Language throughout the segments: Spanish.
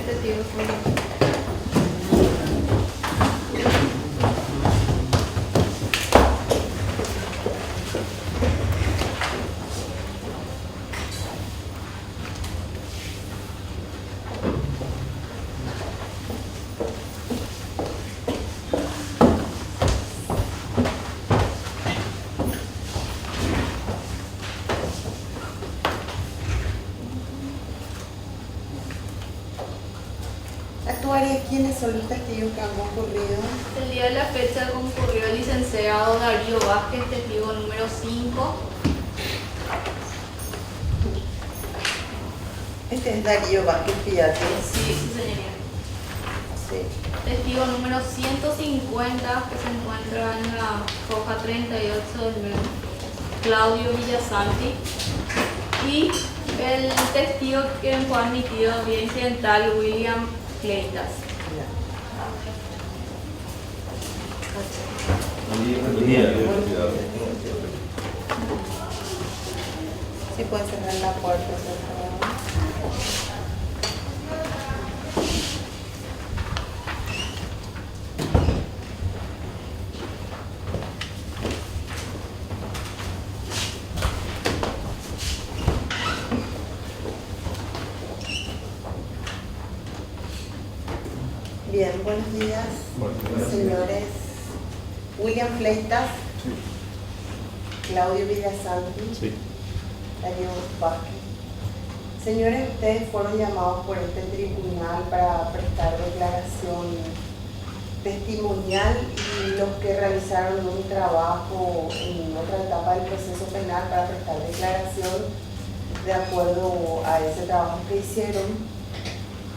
testigo fue. Actuaría, ¿quiénes son los testigos que han concurrido? El día de la fecha concurrió el licenciado Darío Vázquez, testigo número 5. Este es Darío Vázquez Piatti. Sí, señoría. Sí. Testigo número 150, que se encuentra en la hoja 38 del menú, Claudio Villasanti. Y el testigo que fue admitido vía incidental, William Cleitas. Sí, pueden cerrar la puerta, por favor. Bien, buenos días, señores. William Cleitas, Claudio Villasanti, Sí. Darío Vázquez. Señores, ustedes fueron llamados por este tribunal para prestar declaración testimonial y los que realizaron un trabajo en otra etapa del proceso penal para prestar declaración de acuerdo a ese trabajo que hicieron.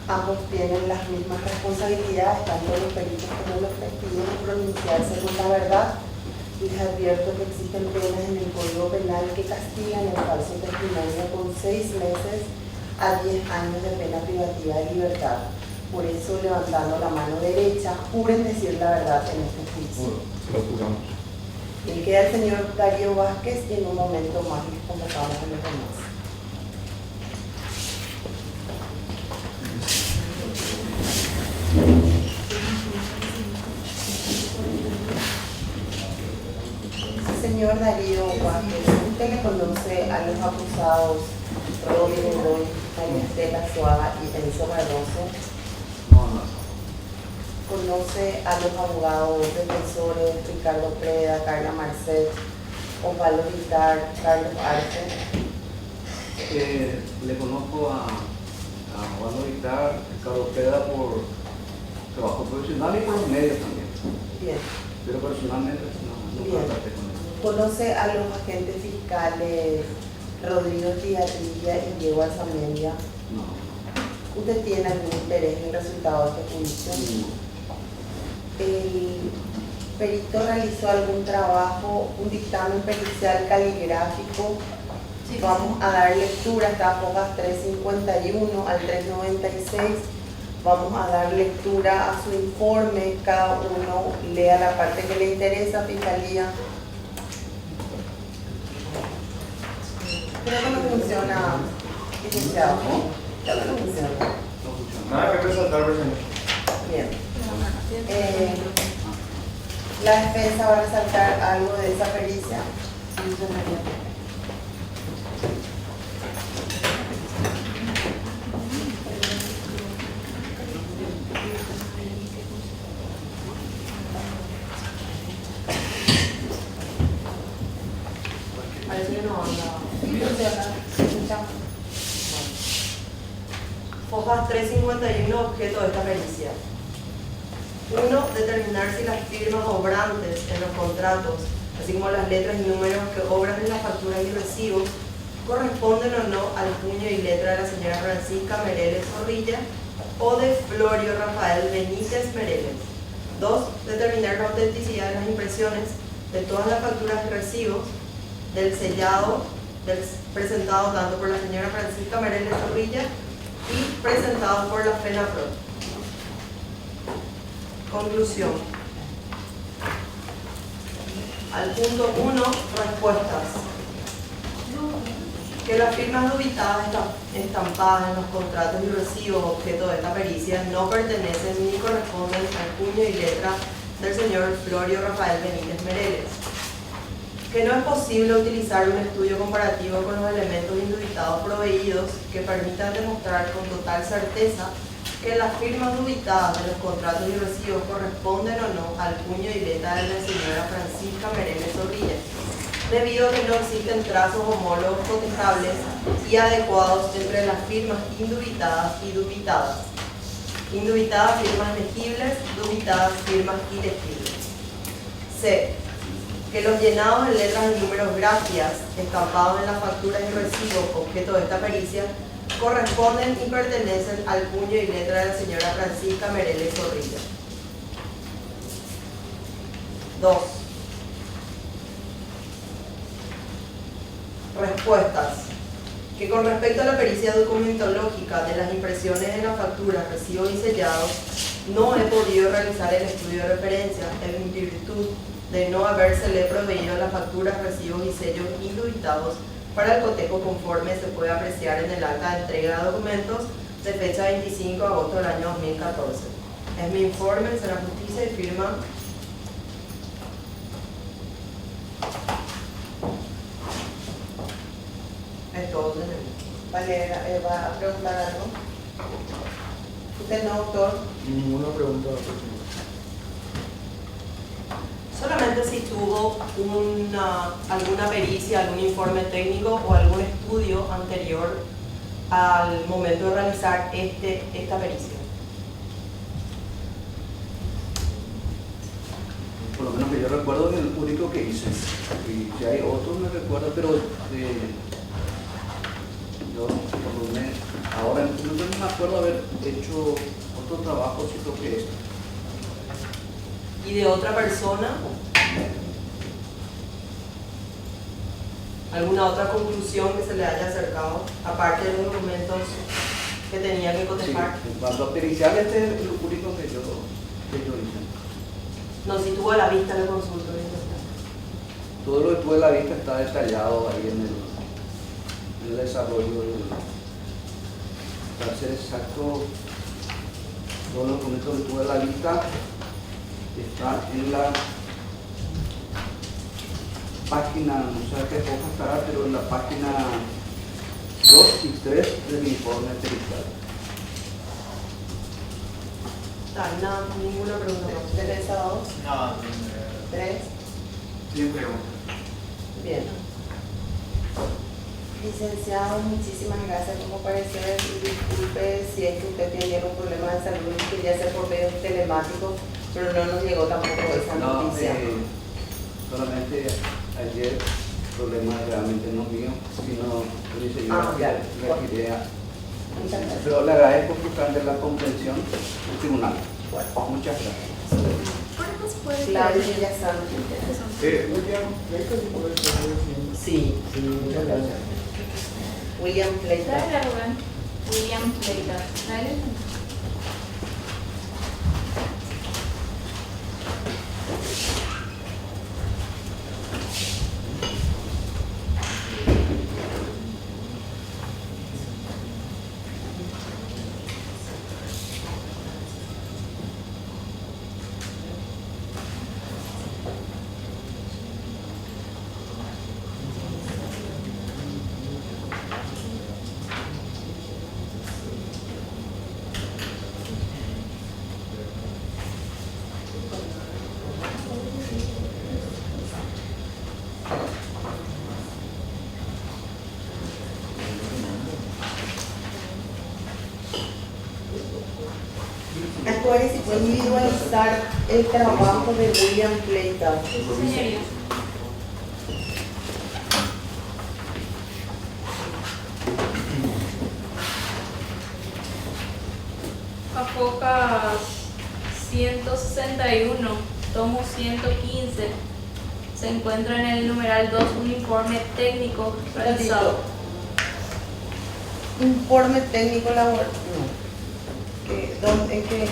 Ambos tienen las mismas responsabilidades, tanto los peritos como los testigos, de pronunciarse con la verdad. Les advierto que existen penas en el Código Penal que castigan el falso testimonio con 6 meses a 10 años de pena privativa de libertad. Por eso, levantando la mano derecha, juren decir la verdad en este juicio. Lo juramos. Y queda el señor Darío Vázquez y en un momento más les convocamos a los demás. Señor Darío Vázquez, ¿usted le conoce a los acusados Rodrigo Godoy, María Estela Suárez y Enzo Barroso? No. ¿Conoce a los abogados defensores Ricardo Preda, Carla Marcet, Osvaldo Vitar, Carlos Arce? Le conozco a Juan Vitar, Ricardo Preda por trabajo profesional y por los medios también. Bien. Pero personalmente no Bien. contacté con él. ¿Conoce a los agentes fiscales Rodrigo Tiarrilla y Diego Alzamendia? No. ¿Usted tiene algún interés en el resultado de este juicio? ¿El perito realizó algún trabajo, un dictamen pericial caligráfico? Sí, Vamos a dar lectura a estas hojas 351 al 396. Vamos a dar lectura a su informe. Cada uno lea la parte que le interesa, Fiscalía. Creo que no funciona, licenciado. Creo que no funciona. No funciona. Nada que resaltar, presidente. Bien. La defensa va a resaltar algo de esa pericia. Parece que no anda. Hojas 351, objeto de esta pericia. 1. Determinar si las firmas obrantes en los contratos, así como las letras y números que obran en las facturas y recibos, corresponden o no al puño y letra de la señora Francisca Mereles Zorrilla o de Florio Rafael Benítez Mereles. 2. Determinar la autenticidad de las impresiones de todas las facturas y recibos del sellado presentado tanto por la señora Francisca Mereles Zorrilla y presentado por la FENAPROD. Conclusión. Al punto 1, respuestas. que las firmas dubitadas estampadas en los contratos y recibos objeto de esta pericia no pertenecen ni corresponden al puño y letra del señor Florio Rafael Benítez Mereles, que no es posible utilizar un estudio comparativo con los elementos indubitados proveídos que permitan demostrar con total certeza que las firmas dubitadas de los contratos y recibos corresponden o no al puño y letra de la señora Francisca Mereles Zorrilla, debido a que no existen trazos homólogos cotejables y adecuados entre las firmas indubitadas y dubitadas. Indubitadas, firmas legibles; dubitadas, firmas ilegibles. C. Que los llenados en letras y números gracias estampados en las facturas y recibos objeto de esta pericia corresponden y pertenecen al puño y letra de la señora Francisca Mereles Zorrilla. 2. Respuestas. Que con respecto a la pericia documentológica de las impresiones en las facturas, recibos y sellados, no he podido realizar el estudio de referencia en virtud de no habérsele proveído las facturas, recibos y sellos indubitados para el cotejo conforme se puede apreciar en el acta de entrega de documentos de fecha 25 de agosto del año 2014. Es mi informe, será justicia y firma es todo de mí. Valera, ¿va a preguntar algo? ¿Usted no, doctor? Ninguna pregunta. Solamente si tuvo alguna pericia, algún informe técnico o algún estudio anterior al momento de realizar esta pericia. Por lo menos que yo recuerdo es el único que hice. Y si hay otros me recuerdo, pero yo por lo menos ahora no me acuerdo haber hecho otro trabajo, si creo que este. ¿Y de otra persona? ¿Alguna otra conclusión que se le haya acercado, aparte de los documentos que tenía que cotejar? Sí, en cuanto a pericial, este es el único que yo hice. No, si tuvo a la vista el consulto. Todo lo que tuve a la vista está detallado ahí en el desarrollo para ser exacto, todos los documentos que tuve a la vista están en la página, no sé a qué hoja estará, pero en la página 2 y 3 del informe pericial. No, ninguna pregunta más. ¿Teresa 2? No, 3. sin pregunta. Bien. Licenciado, muchísimas gracias por comparecer y disculpe si es que usted tiene algún problema de salud y quería hacer por medios telemáticos, pero no nos llegó tampoco esa No, noticia. solamente ayer, problema realmente no mío, sino el señor ya. requiré Muchas gracias. pero le agradezco por la comprensión del tribunal. Muchas gracias. Claudio Villasanti. William, ¿hay que poder saber si- Sí, muchas gracias. William Pleita. William Pleita. Actuar si puede individualizar el trabajo de William Pleita. Señoría. Afoca 161, tomo 115, se encuentra en el numeral 2 un informe técnico realizado. Informe técnico laboral. ¿En qué?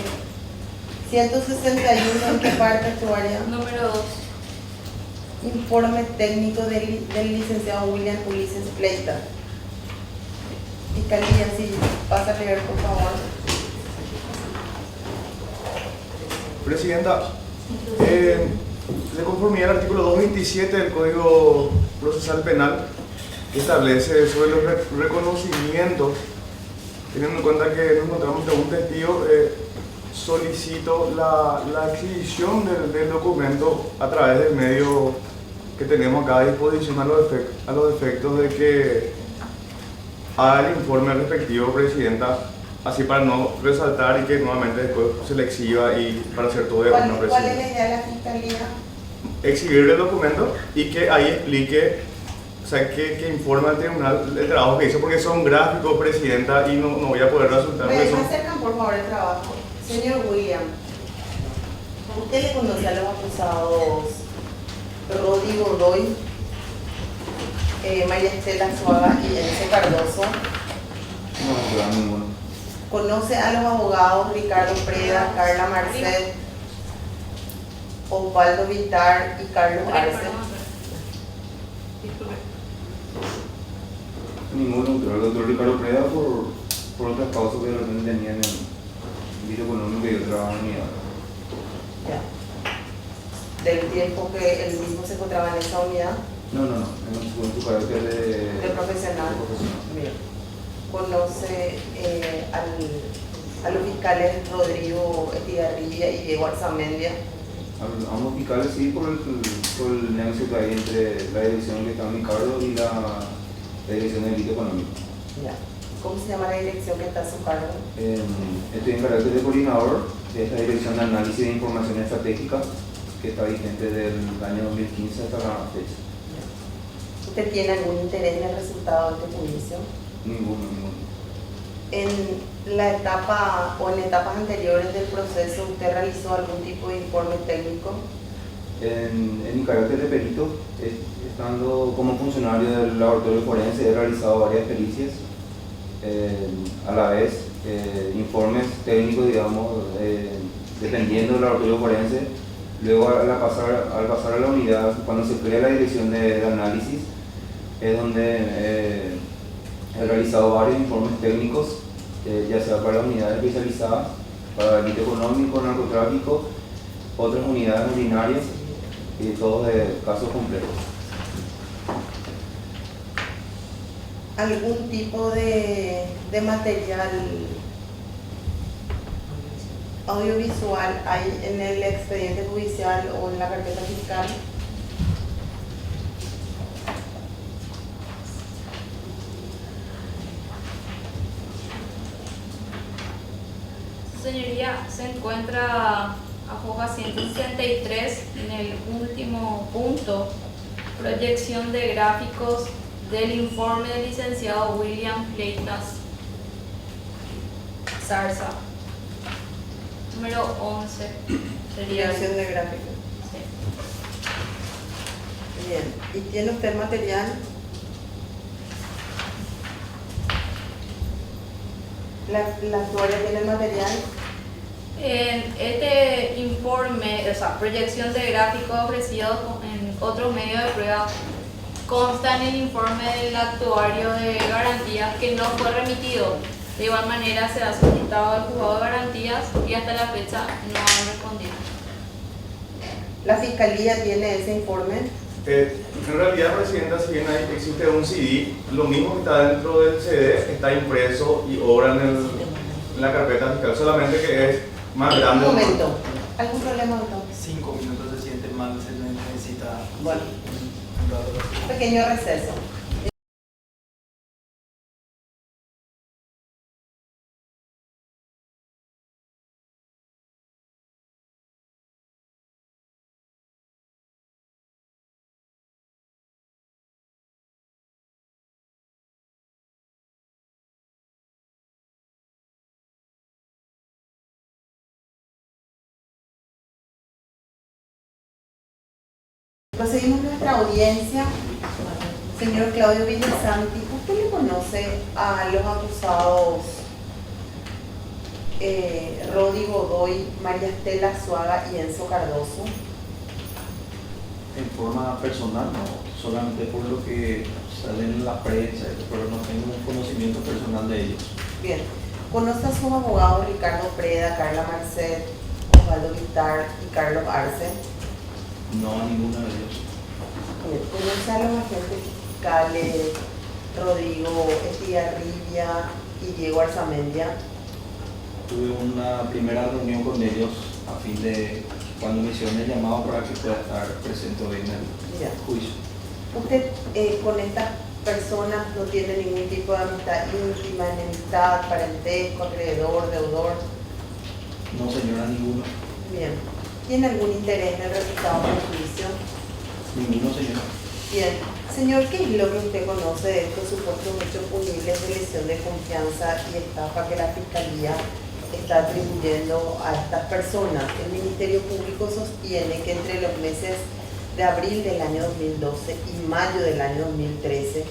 161, ¿en qué parte actuaria? Número 2. Informe técnico del licenciado William Ulises Pleita. Fiscalía, si pasa a leer, por favor. Presidenta, de conformidad al artículo 227 del Código Procesal Penal, que establece sobre los reconocimientos, teniendo en cuenta que nos encontramos ante un testigo, solicito la exhibición del documento a través del medio que tenemos acá a disposición a los efectos de que haga el informe respectivo, Presidenta, así para no resaltar y que nuevamente después se le exhiba y para hacer todo de una, ¿Cuál es Presidenta. la idea de la Fiscalía? Exhibir el documento y que ahí explique, o sea, que informe al tribunal el trabajo que hizo, porque son gráficos, Presidenta, y no voy a poder resultar. Me Porque son- acercan por favor el trabajo. Señor William, ¿usted le conoce a los acusados Rodrigo Godoy, María Estela Suaga y Enzo Cardoso? No, claro, ninguno. ¿Conoce a los abogados Ricardo Preda, Carla Marcet, Osvaldo Vitar y Carlos Arce? Disculpe. Ninguno, pero el doctor Ricardo Preda por otras causas que de repente tenían en vida económica y otra unidad. Ya. Del tiempo que él mismo se encontraba en esa unidad No, en su carácter de profesional. de profesional. Bien. ¿Conoce a los fiscales Rodrigo Estigarribia y Diego Arzamendia? A unos fiscales sí por el nexo que hay entre la dirección que está en mi cargo y la dirección del delito económico. Ya. ¿Cómo se llama la dirección que está a su cargo? Estoy en carácter de coordinador de esta dirección de análisis de información estratégica que está vigente del año 2015 hasta la fecha. ¿Usted tiene algún interés en el resultado de este juicio? Ninguno. En la etapa o en etapas anteriores del proceso, ¿usted realizó algún tipo de informe técnico? En mi carácter de perito, estando como funcionario del laboratorio forense, he realizado varias pericias, a la vez informes técnicos, digamos, dependiendo del laboratorio forense. Luego, al pasar a la unidad, cuando se crea la dirección de análisis, es donde he realizado varios informes técnicos, ya sea para unidades especializadas, para el delito económico, narcotráfico, otras unidades ordinarias y todos de casos complejos. ¿Algún tipo de material audiovisual hay en el expediente judicial o en la carpeta fiscal? Señoría, se encuentra a hoja 163 en el último punto, proyección de gráficos del informe del licenciado William Fleitas Zarza, número 11 sería. Creación de gráficos. Sí. Bien. ¿Y tiene usted material? ¿La actuaria tiene el material? En este informe, o sea, proyección de gráficos ofrecidos en otros medios de prueba, consta en el informe del actuario de garantías que no fue remitido. De igual manera se ha solicitado al juzgado de garantías y hasta la fecha no han respondido. ¿La fiscalía tiene ese informe? En realidad, Presidenta, si bien ahí existe un CD, lo mismo que está dentro del CD está impreso y obra en la carpeta fiscal, solamente que es más grande. Un momento. ¿Algún problema, doctor? 5 minutos se siente mal, se necesita Bueno. un rato. Pequeño receso. Proseguimos nuestra audiencia. Señor Claudio Villasanti, ¿usted le conoce a los acusados Rodrigo Godoy, María Estela Suaga y Enzo Cardoso? en forma personal, no solamente por lo que salen en la prensa, pero no tengo un conocimiento personal de ellos. Bien. ¿Conoce a sus abogados Ricardo Preda, Carla Marcet, Osvaldo Guitar y Carlos Arce? No a ninguno de ellos. Bien. ¿Conoce a los agentes fiscales Rodrigo Estigarribia y Diego Arzamendia? Tuve una primera reunión con ellos a fin de cuando me hicieron el llamado para que pueda estar presente hoy en el Ya. juicio. ¿Usted con estas personas no tiene ningún tipo de amistad íntima, enemistad, parentesco, acreedor, deudor? No, señora, ninguno. Bien. ¿Tiene algún interés en el resultado del juicio? Ninguno, señora. Bien. Señor, ¿qué es lo que usted conoce de estos supuestos hechos punibles de lesión de confianza y estafa que la Fiscalía está atribuyendo a estas personas? El Ministerio Público sostiene que entre los meses de abril del año 2012 y mayo del año 2013,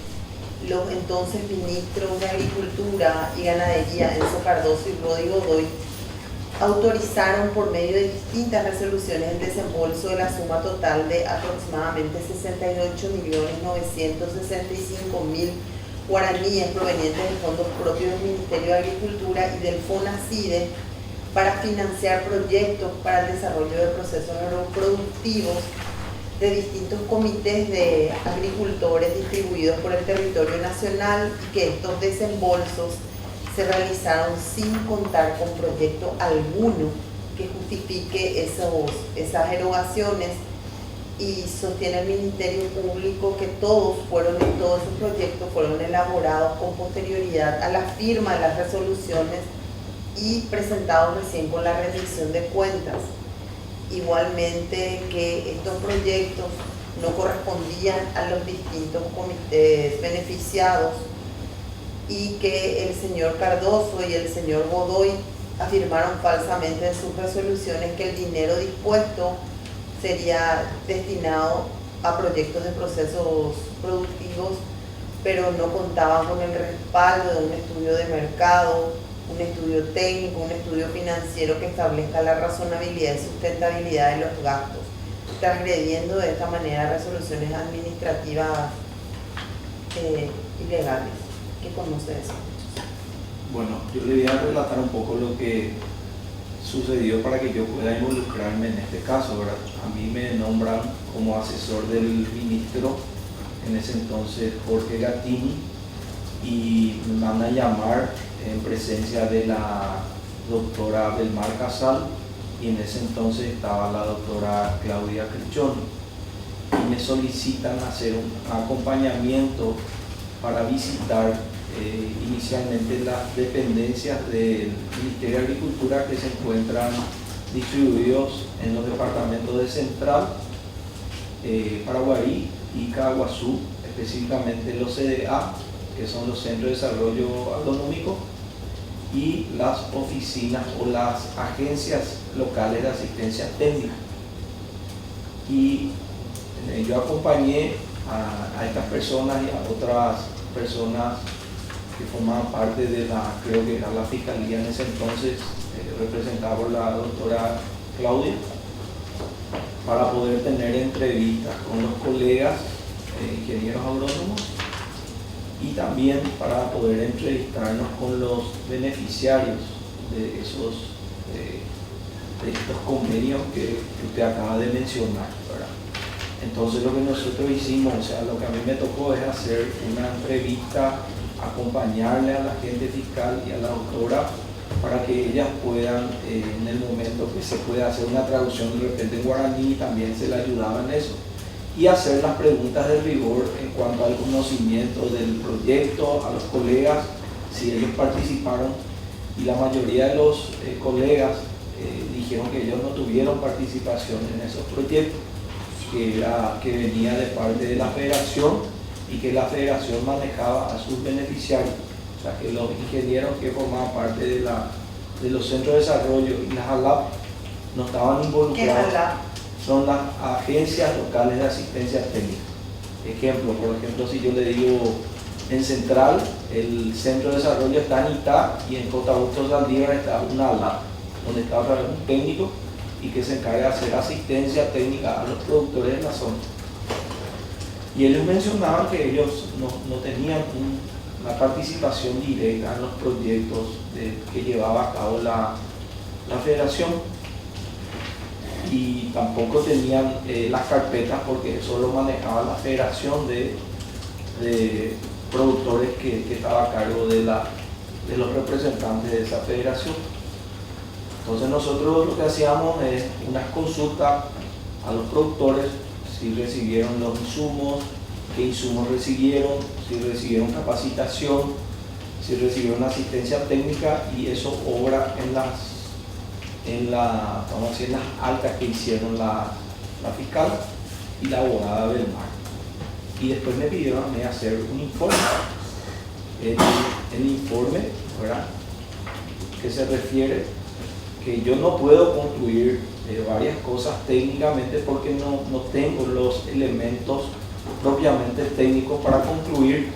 los entonces ministros de Agricultura y Ganadería, Enzo Cardoso y Rodrigo Godoy, autorizaron por medio de distintas resoluciones el desembolso de la suma total de aproximadamente 68.965.000 guaraníes provenientes de fondos propios del Ministerio de Agricultura y del FONACIDE para financiar proyectos para el desarrollo de procesos agroproductivos de distintos comités de agricultores distribuidos por el territorio nacional, y que estos desembolsos se realizaron sin contar con proyecto alguno que justifique esas erogaciones, y sostiene el Ministerio Público que todos esos proyectos fueron elaborados con posterioridad a la firma de las resoluciones y presentados recién con la rendición de cuentas. Igualmente que estos proyectos no correspondían a los distintos comités beneficiados, y que el señor Cardoso y el señor Godoy afirmaron falsamente en sus resoluciones que el dinero dispuesto sería destinado a proyectos de procesos productivos, pero no contaban con el respaldo de un estudio de mercado, un estudio técnico, un estudio financiero que establezca la razonabilidad y sustentabilidad de los gastos, transgrediendo de esta manera resoluciones administrativas ilegales. ¿Qué conoce de eso? Bueno, yo le voy a relatar un poco lo que sucedió para que yo pueda involucrarme en este caso, ¿verdad? A mí me nombran como asesor del ministro, en ese entonces Jorge Gattini, y me van a llamar en presencia de la doctora Belmar Casal, y en ese entonces estaba la doctora Claudia Crichoni, y me solicitan hacer un acompañamiento para visitar inicialmente las dependencias del Ministerio de Agricultura que se encuentran distribuidos en los departamentos de Central, Paraguarí y Caguazú, específicamente los CDA, que son los Centros de Desarrollo Agronómico, y las oficinas o las agencias locales de asistencia técnica. Y yo acompañé a estas personas y a otras personas que formaban parte de creo que era la Fiscalía en ese entonces, representada por la doctora Claudia, para poder tener entrevistas con los colegas ingenieros agrónomos, y también para poder entrevistarnos con los beneficiarios de estos convenios que usted acaba de mencionar, ¿verdad? Entonces lo que nosotros hicimos, o sea, lo que a mí me tocó es hacer una entrevista, acompañarle a la agente fiscal y a la doctora para que ellas puedan, en el momento que se pueda hacer una traducción de repente en guaraní, también se le ayudaba en eso, y hacer las preguntas de rigor en cuanto al conocimiento del proyecto, a los colegas, si ellos participaron, y la mayoría de los colegas dijeron que ellos no tuvieron participación en esos proyectos, que venía de parte de la federación y que la federación manejaba a sus beneficiarios, o sea que los ingenieros que formaban parte de los centros de desarrollo y las ALAP no estaban involucrados. ¿Qué es ALAP? Son las agencias locales de asistencia técnica. Ejemplo, por ejemplo, si yo le digo en Central, el centro de desarrollo está en Itá, y en Costa Augusto Saldívar está una ALAP, donde está otra vez un técnico y que se encarga de hacer asistencia técnica a los productores de la zona. Y ellos mencionaban que ellos no tenían una participación directa en los proyectos que llevaba a cabo la federación, y tampoco tenían las carpetas, porque eso lo manejaba la federación de productores que estaba a cargo de los representantes de esa federación. Entonces nosotros lo que hacíamos es unas consultas a los productores, si recibieron los insumos, qué insumos recibieron, si recibieron capacitación, si recibieron asistencia técnica, y eso obra en las altas que hicieron la fiscal y la abogada del mar. Y después me pidieron a mí hacer un informe. El informe, ¿verdad?, que se refiere que yo no puedo concluir varias cosas técnicamente porque no tengo los elementos propiamente técnicos para concluir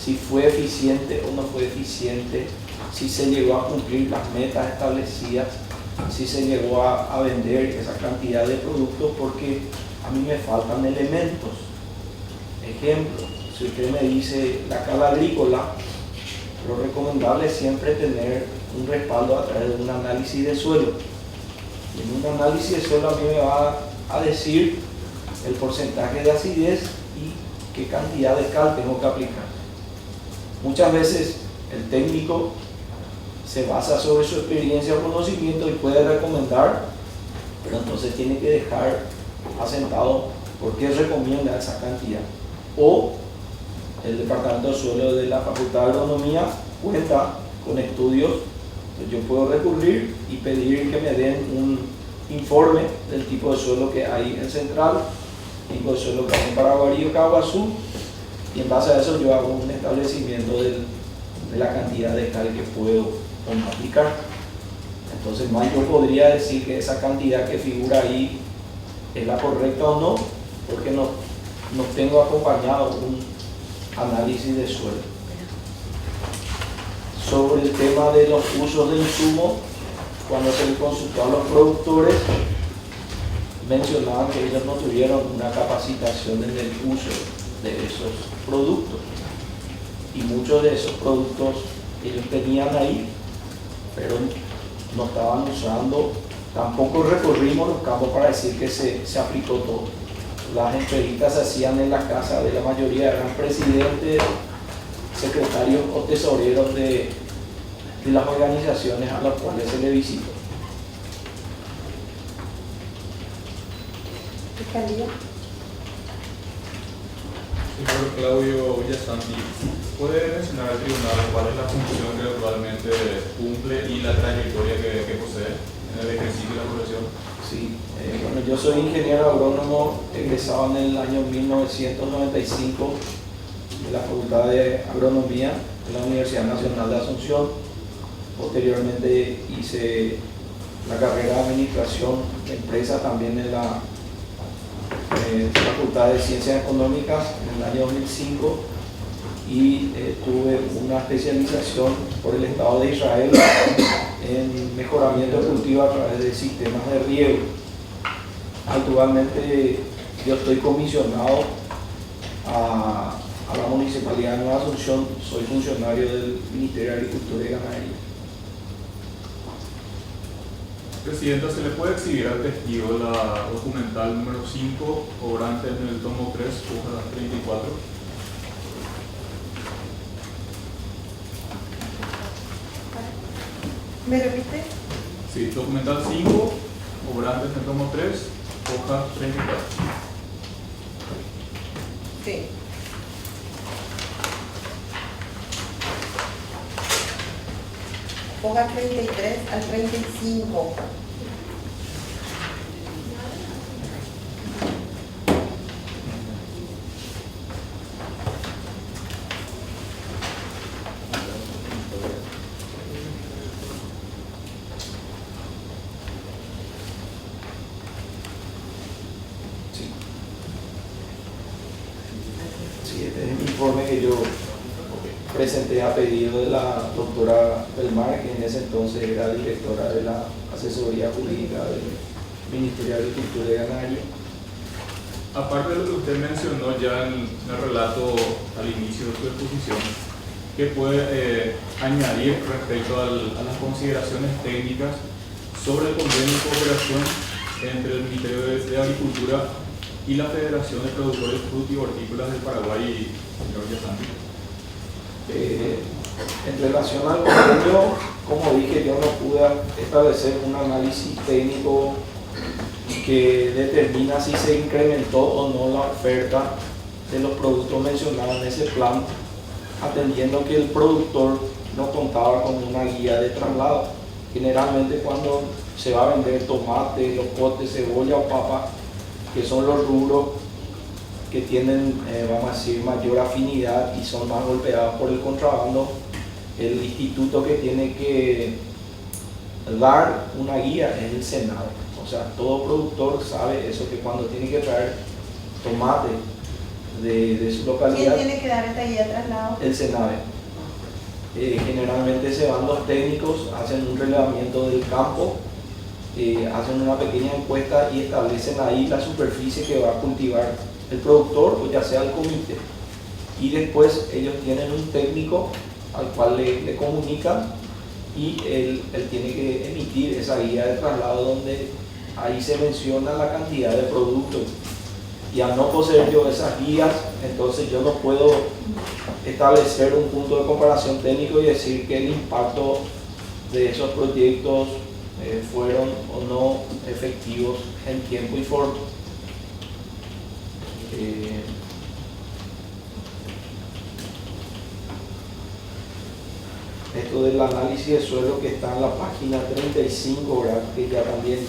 si fue eficiente o no fue eficiente, si se llegó a cumplir las metas establecidas, si se llegó a vender esa cantidad de productos, porque a mí me faltan elementos. Ejemplo, si usted me dice la cala agrícola, lo recomendable es siempre tener un respaldo a través de un análisis de suelo. Y en un análisis de suelo a mí me va a decir el porcentaje de acidez y qué cantidad de cal tengo que aplicar. Muchas veces el técnico se basa sobre su experiencia o conocimiento y puede recomendar, pero entonces tiene que dejar asentado por qué recomienda esa cantidad. O el departamento de suelo de la Facultad de Agronomía cuenta con estudios, pues yo puedo recurrir y pedir que me den un informe del tipo de suelo que hay en Central, tipo de suelo que hay en Paraguarí o Caguazú, y en base a eso yo hago un establecimiento de la cantidad de cal que puedo o no aplicar. Entonces más yo podría decir que esa cantidad que figura ahí es la correcta o no, porque no tengo acompañado un análisis de suelo. Sobre el tema de los usos de insumos, cuando se les consultó a los productores, mencionaban que ellos no tuvieron una capacitación en el uso de esos productos, y muchos de esos productos ellos tenían ahí, pero no estaban usando. Tampoco recorrimos los campos para decir que se aplicó todo. Las entrevistas se hacían en la casa de la mayoría, eran presidentes, secretarios o tesoreros de las organizaciones a las cuales se le visitó. Fiscalía. Señor Claudio Villasanti, ¿puede mencionar al tribunal cuál es la función que actualmente cumple y la trayectoria que posee en el ejercicio de la profesión? Sí, bueno, yo soy ingeniero agrónomo egresado en el año 1995 de la Facultad de Agronomía de la Universidad Nacional de Asunción. Posteriormente hice la carrera de Administración de Empresas también en la Facultad de Ciencias Económicas en el año 2005, y tuve una especialización por el Estado de Israel en mejoramiento de cultivo a través de sistemas de riego. Actualmente yo estoy comisionado a la Municipalidad de Nueva Asunción, soy funcionario del Ministerio de Agricultura y Ganadería. Presidenta, ¿se le puede exhibir al testigo la documental número 5, obrante en el tomo 3, hoja 34? ¿Me repite? Sí, documental 5, obrante en el tomo 3, hoja 34. Sí. Hoja 33 al 35. Sí, este es el informe que yo presenté a pedido de la doctora Belmar, que en ese entonces era directora de la asesoría jurídica Ministerio de Agricultura y Ganadería. Aparte de lo que usted mencionó ya en el relato al inicio de su exposición, ¿qué puede añadir respecto a las consideraciones técnicas sobre el convenio de cooperación entre el Ministerio de Agricultura y la Federación de Productores Frutícolas del Paraguay y señor Villasanti? En relación al convenio, como dije, yo no pude establecer un análisis técnico que determina si se incrementó o no la oferta de los productos mencionados en ese plan, atendiendo que el productor no contaba con una guía de traslado. Generalmente cuando se va a vender tomate, locote, cebolla o papa, que son los rubros que tienen, vamos a decir, mayor afinidad y son más golpeados por el contrabando, el instituto que tiene que dar una guía es el Senado. O sea, todo productor sabe eso, que cuando tiene que traer tomate de su localidad. ¿Quién tiene que dar esta guía de traslado? El Senado. Generalmente se van los técnicos, hacen un relevamiento del campo, hacen una pequeña encuesta y establecen ahí la superficie que va a cultivar el productor o ya sea el comité. Y después ellos tienen un técnico al cual le comunican y él tiene que emitir esa guía de traslado donde ahí se menciona la cantidad de productos. Y al no poseer yo esas guías, entonces yo no puedo establecer un punto de comparación técnico y decir que el impacto de esos proyectos fueron o no efectivos en tiempo y forma. Esto del análisis de suelo que está en la página 35, ¿verdad? Que ya también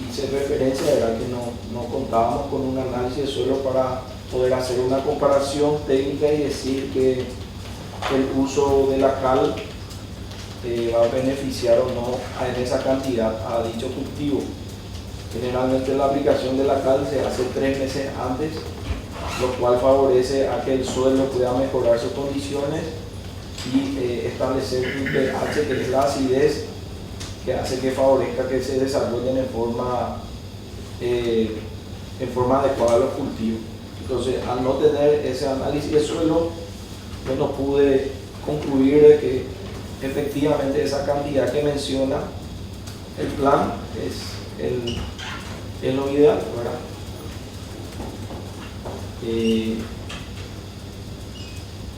hice referencia, ¿verdad? Que no contábamos con un análisis de suelo para poder hacer una comparación técnica y decir que el uso de la cal va a beneficiar o no en esa cantidad a dicho cultivo. Generalmente la aplicación de la cal se hace 3 meses antes, lo cual favorece a que el suelo pueda mejorar sus condiciones y establecer un pH, que es la acidez, que hace que favorezca que se desarrollen en forma adecuada los cultivos. Entonces, al no tener ese análisis de suelo, yo no pude concluir de que efectivamente esa cantidad que menciona el plan es lo ideal, ¿verdad?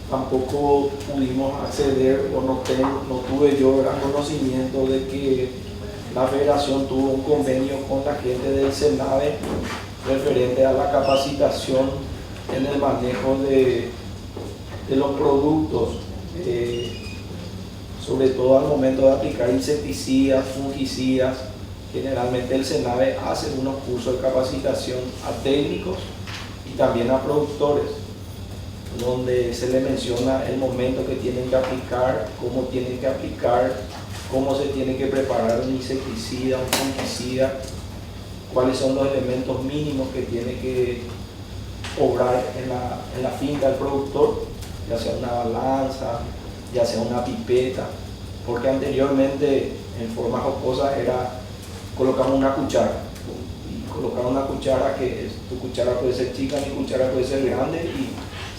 Tampoco pudimos acceder o no tuve yo gran conocimiento de que la federación tuvo un convenio con la gente del SENAVE referente a la capacitación en el manejo de los productos, sobre todo al momento de aplicar insecticidas, fungicidas. Generalmente el SENAVE hace unos cursos de capacitación a técnicos y también a productores, donde se le menciona el momento que tienen que aplicar, cómo tienen que aplicar, cómo se tiene que preparar un insecticida, un fungicida, cuáles son los elementos mínimos que tiene que obrar en la finca del productor, ya sea una balanza, ya sea una pipeta, porque anteriormente en forma jocosa era colocamos una cuchara, y colocar una cuchara que tu cuchara puede ser chica, mi cuchara puede ser grande y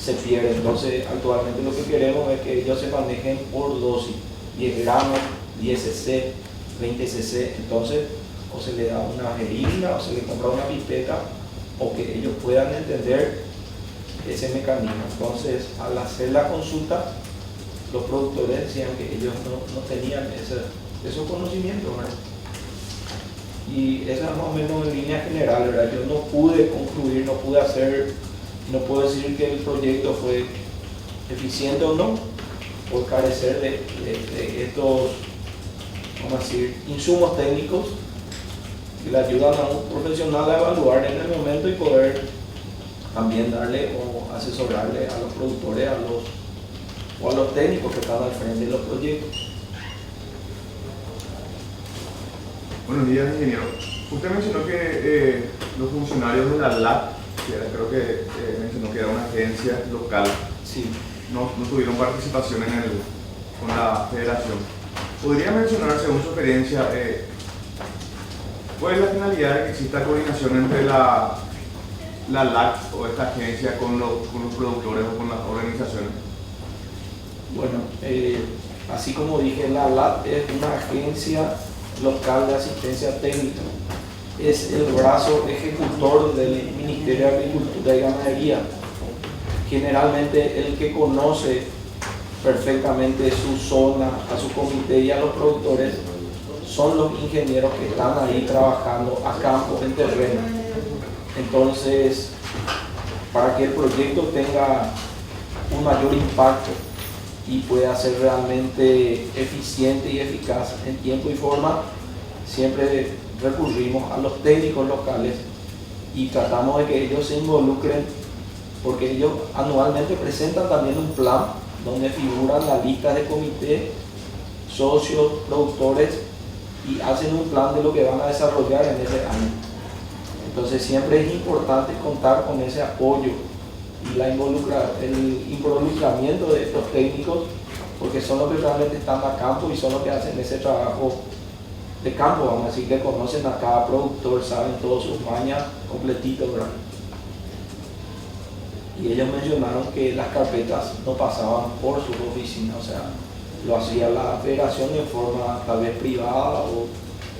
se pierde. Entonces actualmente lo que queremos es que ellos se manejen por dosis, 10 gramos, 10 cc, 20 cc, entonces o se le da una jeringa o se le compra una pipeta, o que ellos puedan entender ese mecanismo. Entonces al hacer la consulta, los productores decían que ellos no tenían esos conocimientos, ¿verdad? Y esa es más o menos en línea general, ¿verdad? Yo no pude concluir, no puedo decir que el proyecto fue eficiente o no, por carecer de estos, vamos a decir, insumos técnicos que le ayudan a un profesional a evaluar en el momento y poder también darle o asesorarle a los productores o a los técnicos que están al frente de los proyectos. Buenos días, ingeniero. Usted mencionó que los funcionarios de la LAC, creo que mencionó que era una agencia local, Sí. no tuvieron participación con la federación. ¿Podría mencionar, según su experiencia, ¿Cuál es la finalidad de que exista coordinación entre la LAC o esta agencia con los productores o con las organizaciones? Bueno, así como dije, la LAT es una agencia local de asistencia técnica. Es el brazo ejecutor del Ministerio de Agricultura y Ganadería. Generalmente el que conoce perfectamente su zona, a su comité y a los productores son los ingenieros que están ahí trabajando a campo, en terreno. Entonces, para que el proyecto tenga un mayor impacto y pueda ser realmente eficiente y eficaz en tiempo y forma, siempre recurrimos a los técnicos locales y tratamos de que ellos se involucren, porque ellos anualmente presentan también un plan donde figuran la lista de comité, socios, productores, y hacen un plan de lo que van a desarrollar en ese año. Entonces siempre es importante contar con ese apoyo y el involucramiento de estos técnicos, porque son los que realmente están a campo y son los que hacen ese trabajo de campo, vamos a decir, que conocen a cada productor, saben todas sus mañas completitos, ¿verdad? Y ellos mencionaron que las carpetas no pasaban por sus oficinas, o sea, lo hacía la federación de forma tal vez privada, o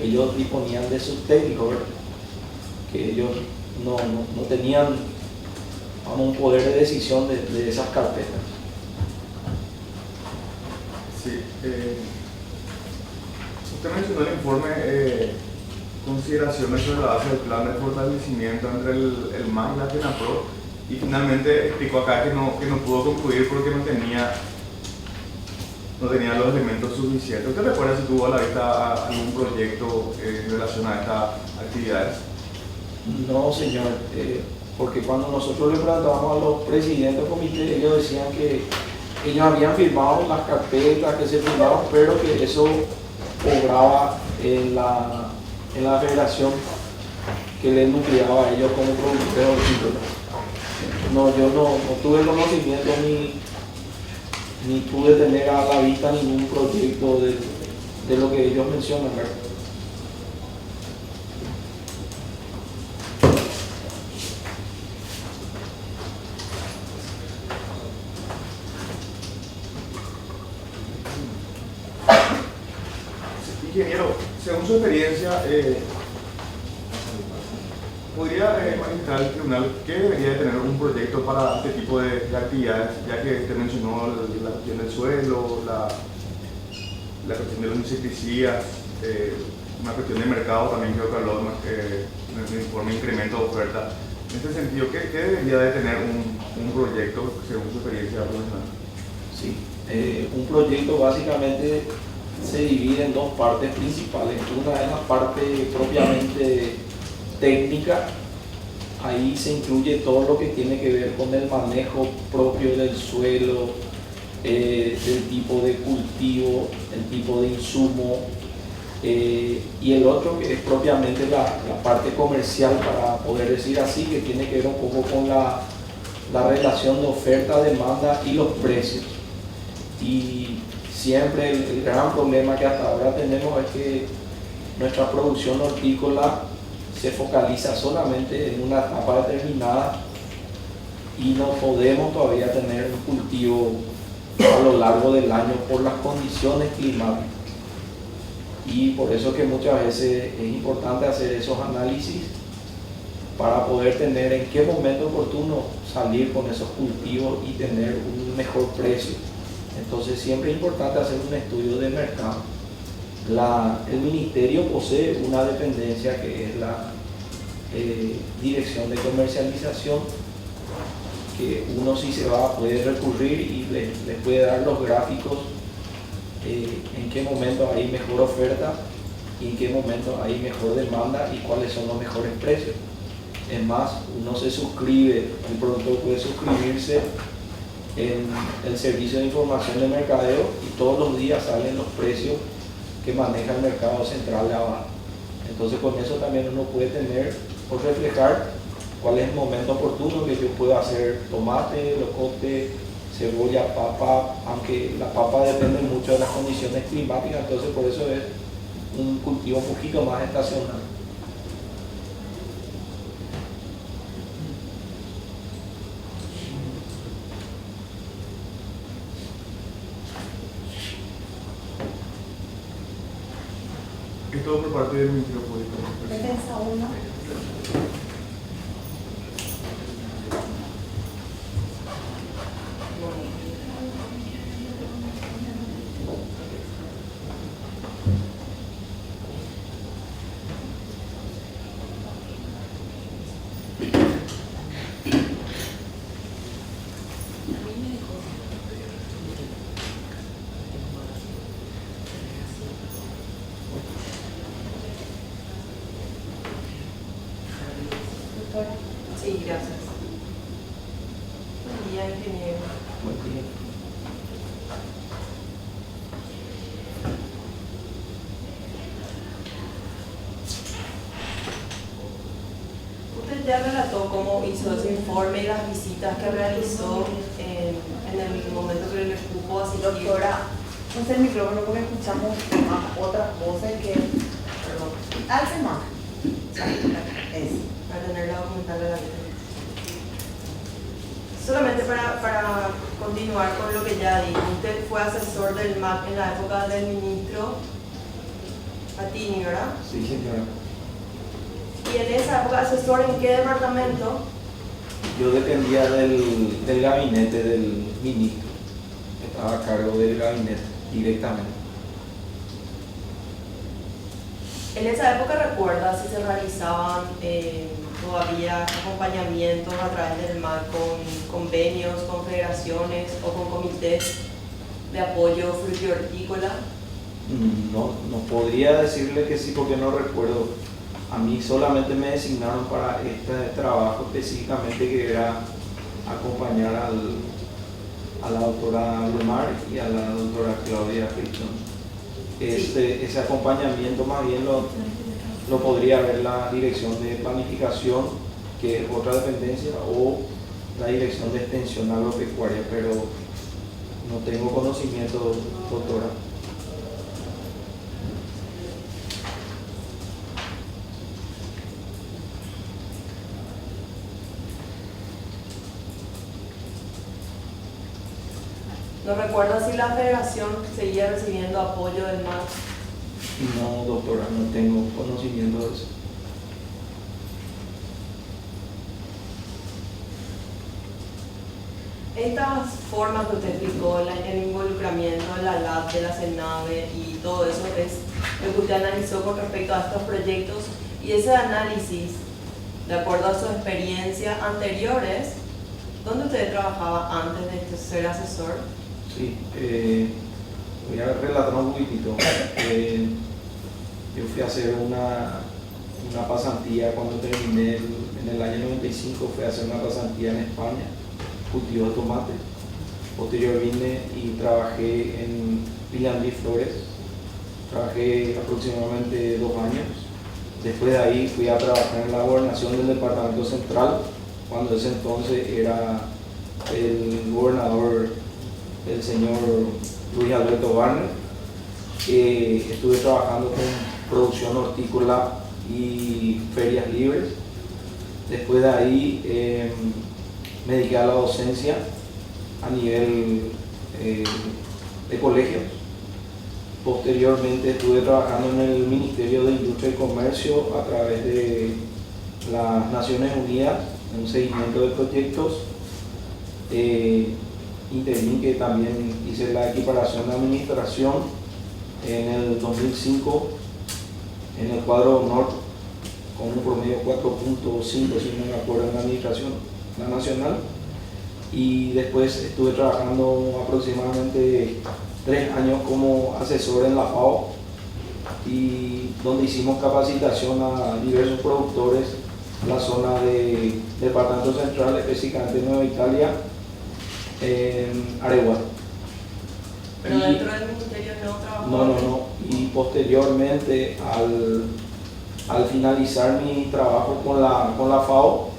ellos disponían de sus técnicos, ¿verdad? Que ellos no tenían, vamos, un poder de decisión de esas carpetas. Sí. Usted mencionó en el informe consideraciones sobre la base del plan de fortalecimiento entre el MAS y la FENAPROD, y finalmente explicó acá que no pudo concluir porque no tenía los elementos suficientes. ¿Usted recuerda si tuvo a la vista algún proyecto en relación a estas actividades? No, señor, porque cuando nosotros le preguntábamos a los presidentes del comité, ellos decían que ellos habían firmado las carpetas que se firmaron, pero que eso obraba en la federación que le nucleaba a ellos como productores hortícolas. No, yo no tuve conocimiento ni pude tener a la vista ningún proyecto de lo que ellos mencionan, ¿verdad? Ingeniero, según su experiencia, ¿podría manifestar al tribunal qué debería de tener un proyecto para este tipo de actividades, ya que usted mencionó la cuestión del suelo, la cuestión de los insecticidas, una cuestión de mercado también creo que habló en el informe incremento de oferta? En este sentido, ¿qué debería de tener un proyecto según su experiencia profesional? Sí, un proyecto básicamente se divide en dos partes principales. Una es la parte propiamente técnica. Ahí se incluye todo lo que tiene que ver con el manejo propio del suelo, del tipo de cultivo, el tipo de insumo, y el otro que es propiamente la parte comercial, para poder decir así, que tiene que ver un poco con la relación de oferta, demanda y los precios. Y siempre el gran problema que hasta ahora tenemos es que nuestra producción hortícola se focaliza solamente en una etapa determinada y no podemos todavía tener un cultivo a lo largo del año por las condiciones climáticas. Y por eso que muchas veces es importante hacer esos análisis para poder tener en qué momento oportuno salir con esos cultivos y tener un mejor precio. Entonces siempre es importante hacer un estudio de mercado. El ministerio posee una dependencia que es la Dirección de Comercialización, que uno si se va puede recurrir y les puede dar los gráficos en qué momento hay mejor oferta y en qué momento hay mejor demanda y cuáles son los mejores precios. Es más, uno se suscribe, el productor puede suscribirse en el servicio de información de mercadeo y todos los días salen los precios que maneja el mercado central de abajo. Entonces con eso también uno puede tener o reflejar cuál es el momento oportuno que yo puedo hacer tomate, locote, cebolla, papa, aunque la papa depende mucho de las condiciones climáticas, entonces por eso es un cultivo un poquito más estacional. Es todo por parte del Ministerio Público. Defensa 1. Sí, gracias. Buen día, ingeniero. Buen día. Usted ya relató cómo hizo ese informe y las visitas que realizó en el momento que le cupo asistir. Doctora, no sé el micrófono porque escuchamos más otras voces que... Perdón, Alce más. Eso. para tener la documental a la vista. Solamente para continuar con lo que ya dijo, usted fue asesor del MAC en la época del ministro Patini, ¿verdad? Sí, señora. Y en esa época, asesor en qué departamento? Yo dependía del gabinete del ministro. Estaba a cargo del gabinete directamente. En esa época, ¿recuerda si se realizaban todavía acompañamientos a través del MAC con convenios, con federaciones o con comités de apoyo frutihortícola? No podría decirle que sí porque no recuerdo. A mí solamente me designaron para este trabajo específicamente, que era acompañar a la doctora Lemar y a la doctora Claudia Crichton. Ese acompañamiento más bien lo podría ver la dirección de planificación, que es otra dependencia, o la dirección de extensión agropecuaria, pero no tengo conocimiento, doctora. ¿No recuerda si la federación seguía recibiendo apoyo del MAC? No, doctora, no tengo conocimiento de eso. Estas formas que usted explicó, el involucramiento de la LAB, de la CENAVE y todo eso es lo que usted analizó con respecto a estos proyectos, y ese análisis, de acuerdo a sus experiencias anteriores, ¿dónde usted trabajaba antes de ser asesor? Sí, voy a relatar un poquitito. Yo fui a hacer una pasantía cuando terminé en el año 95, fui a hacer una pasantía en España, cultivo de tomate. Posterior vine y trabajé en Villandí Flores, trabajé aproximadamente 2 años. Después de ahí fui a trabajar en la gobernación del departamento central, cuando ese entonces era el gobernador, el señor Luis Alberto Barner. Estuve trabajando con producción hortícola y ferias libres. Después de ahí me dediqué a la docencia a nivel de colegios. Posteriormente estuve trabajando en el Ministerio de Industria y Comercio a través de las Naciones Unidas en un seguimiento de proyectos. Intervine, que también hice la equiparación de administración en el 2005 en el cuadro honor con un promedio 4.5, si no me acuerdo, en la administración nacional. Y después estuve trabajando aproximadamente 3 años como asesor en la FAO, y donde hicimos capacitación a diversos productores en la zona del departamento central, específicamente en Nueva Italia, en Areguá. Pero dentro del ministerio no trabajó. No. Y posteriormente, al finalizar mi trabajo con la FAO,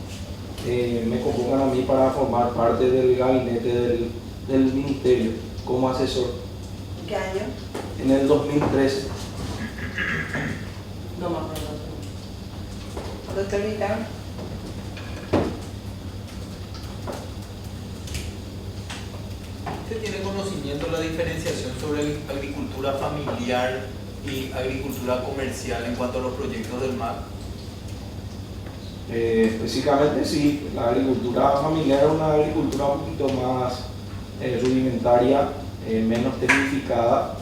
me convocan a mí para formar parte del gabinete del ministerio como asesor. ¿Qué año? En el 2013. No me acuerdo. Doctor Vitao. ¿Usted tiene conocimiento de la diferenciación sobre agricultura familiar y agricultura comercial en cuanto a los proyectos del MAC? Específicamente sí, la agricultura familiar es una agricultura un poquito más rudimentaria, menos tecnificada,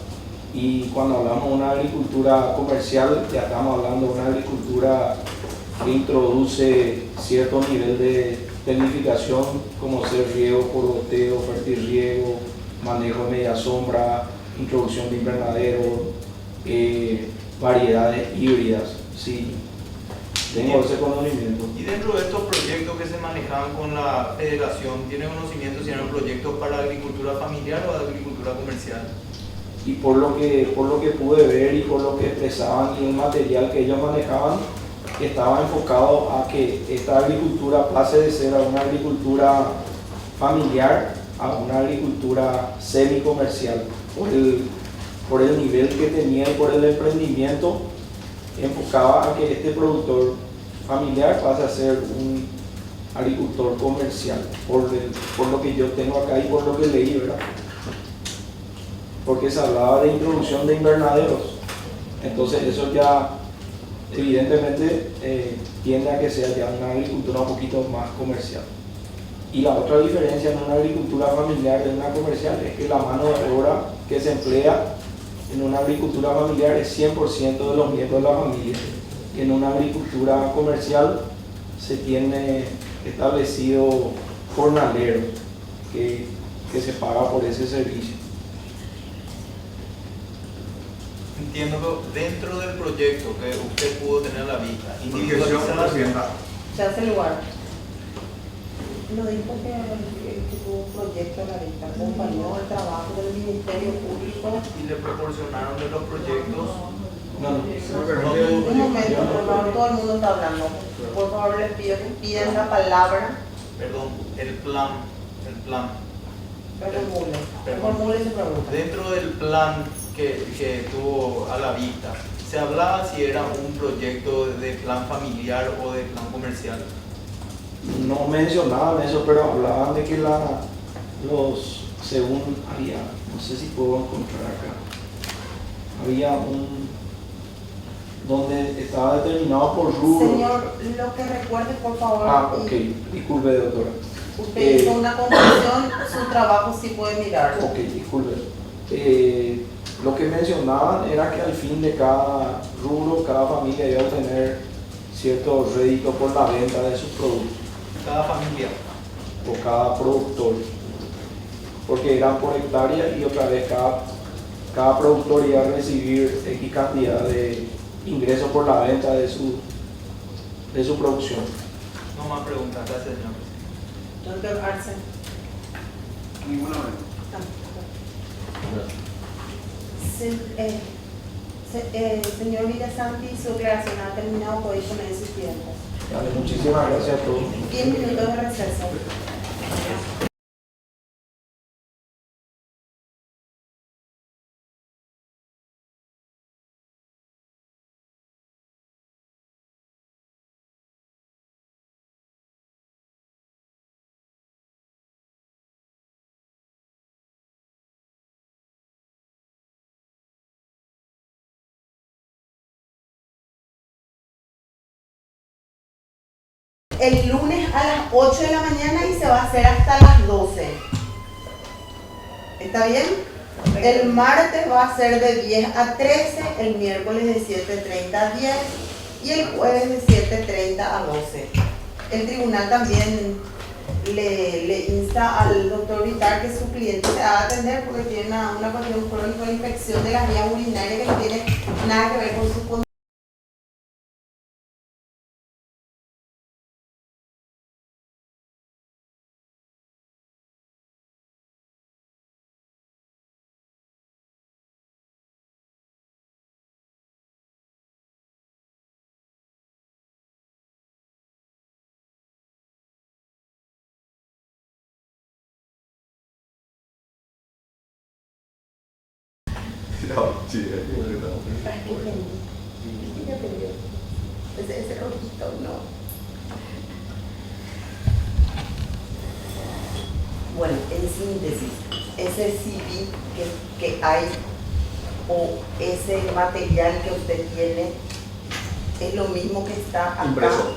y cuando hablamos de una agricultura comercial ya estamos hablando de una agricultura que introduce cierto nivel de tecnificación como ser riego por goteo, fertirriego, manejo de media sombra, introducción de invernadero, variedades híbridas. Sí, tengo ese conocimiento. Y dentro de estos proyectos que se manejaban con la federación, ¿tiene conocimiento si eran proyectos para agricultura familiar o agricultura comercial? Y por lo que pude ver y por lo que expresaban y el material que ellos manejaban, estaba enfocado a que esta agricultura pase de ser a una agricultura familiar a una agricultura semi-comercial, por el nivel que tenía y por el emprendimiento, enfocaba a que este productor familiar pase a ser un agricultor comercial, por lo que yo tengo acá y por lo que leí, ¿verdad? Porque se hablaba de introducción de invernaderos, entonces eso ya evidentemente tiende a que sea ya una agricultura un poquito más comercial. Y la otra diferencia en una agricultura familiar de una comercial es que la mano de obra que se emplea en una agricultura familiar es 100% de los miembros de la familia. Y en una agricultura comercial se tiene establecido jornaleros que se paga por ese servicio. Entiendo que dentro del proyecto que usted pudo tener a la vista, Objeción, individualizado, presidenta. Se hace lugar. Lo dijo que tuvo un proyecto a la vista, acompañó el trabajo del Ministerio Público. y le proporcionaron de los proyectos. No, no. Un momento, por favor, todo el mundo está hablando. Por favor, les pido que pidan la palabra. Perdón, el plan. Formule su pregunta. Dentro del plan que tuvo a la vista, ¿se hablaba si era un proyecto de plan familiar o de plan comercial? No mencionaban eso, pero hablaban de que según había, no sé si puedo encontrar acá, había donde estaba determinado por rubro. Señor, lo que recuerde, por favor. Ok, disculpe, doctora. Usted hizo una confusión, su trabajo sí puede mirarlo. Ok, disculpe. Lo que mencionaban era que al fin de cada rubro, cada familia iba a obtener cierto rédito por la venta de sus productos, Cada familia. o cada productor, porque eran por hectárea y otra vez cada productor iba a recibir X cantidad de ingresos por la venta de su producción. No más preguntas, gracias, señor. Doctor Arce. Ninguna vez. Señor Villasanti, su declaración ha terminado, puede poner sus tiempos. Vale, muchísimas gracias a todos. 10 minutos de receso. El lunes a las 8 de la mañana y se va a hacer hasta las 12. ¿Está bien? El martes va a ser de 10 a 13, el miércoles de 7:30 a 10 y el jueves de 7:30 a 12. El tribunal también le insta al doctor Vitar que su cliente se haga atender porque tiene una cuestión crónica de infección de las vías urinarias que no tiene nada que ver con su condición. Ese rojito, no. Bueno, en síntesis, ese CV que hay o ese material que usted tiene es lo mismo que está acá Impreso.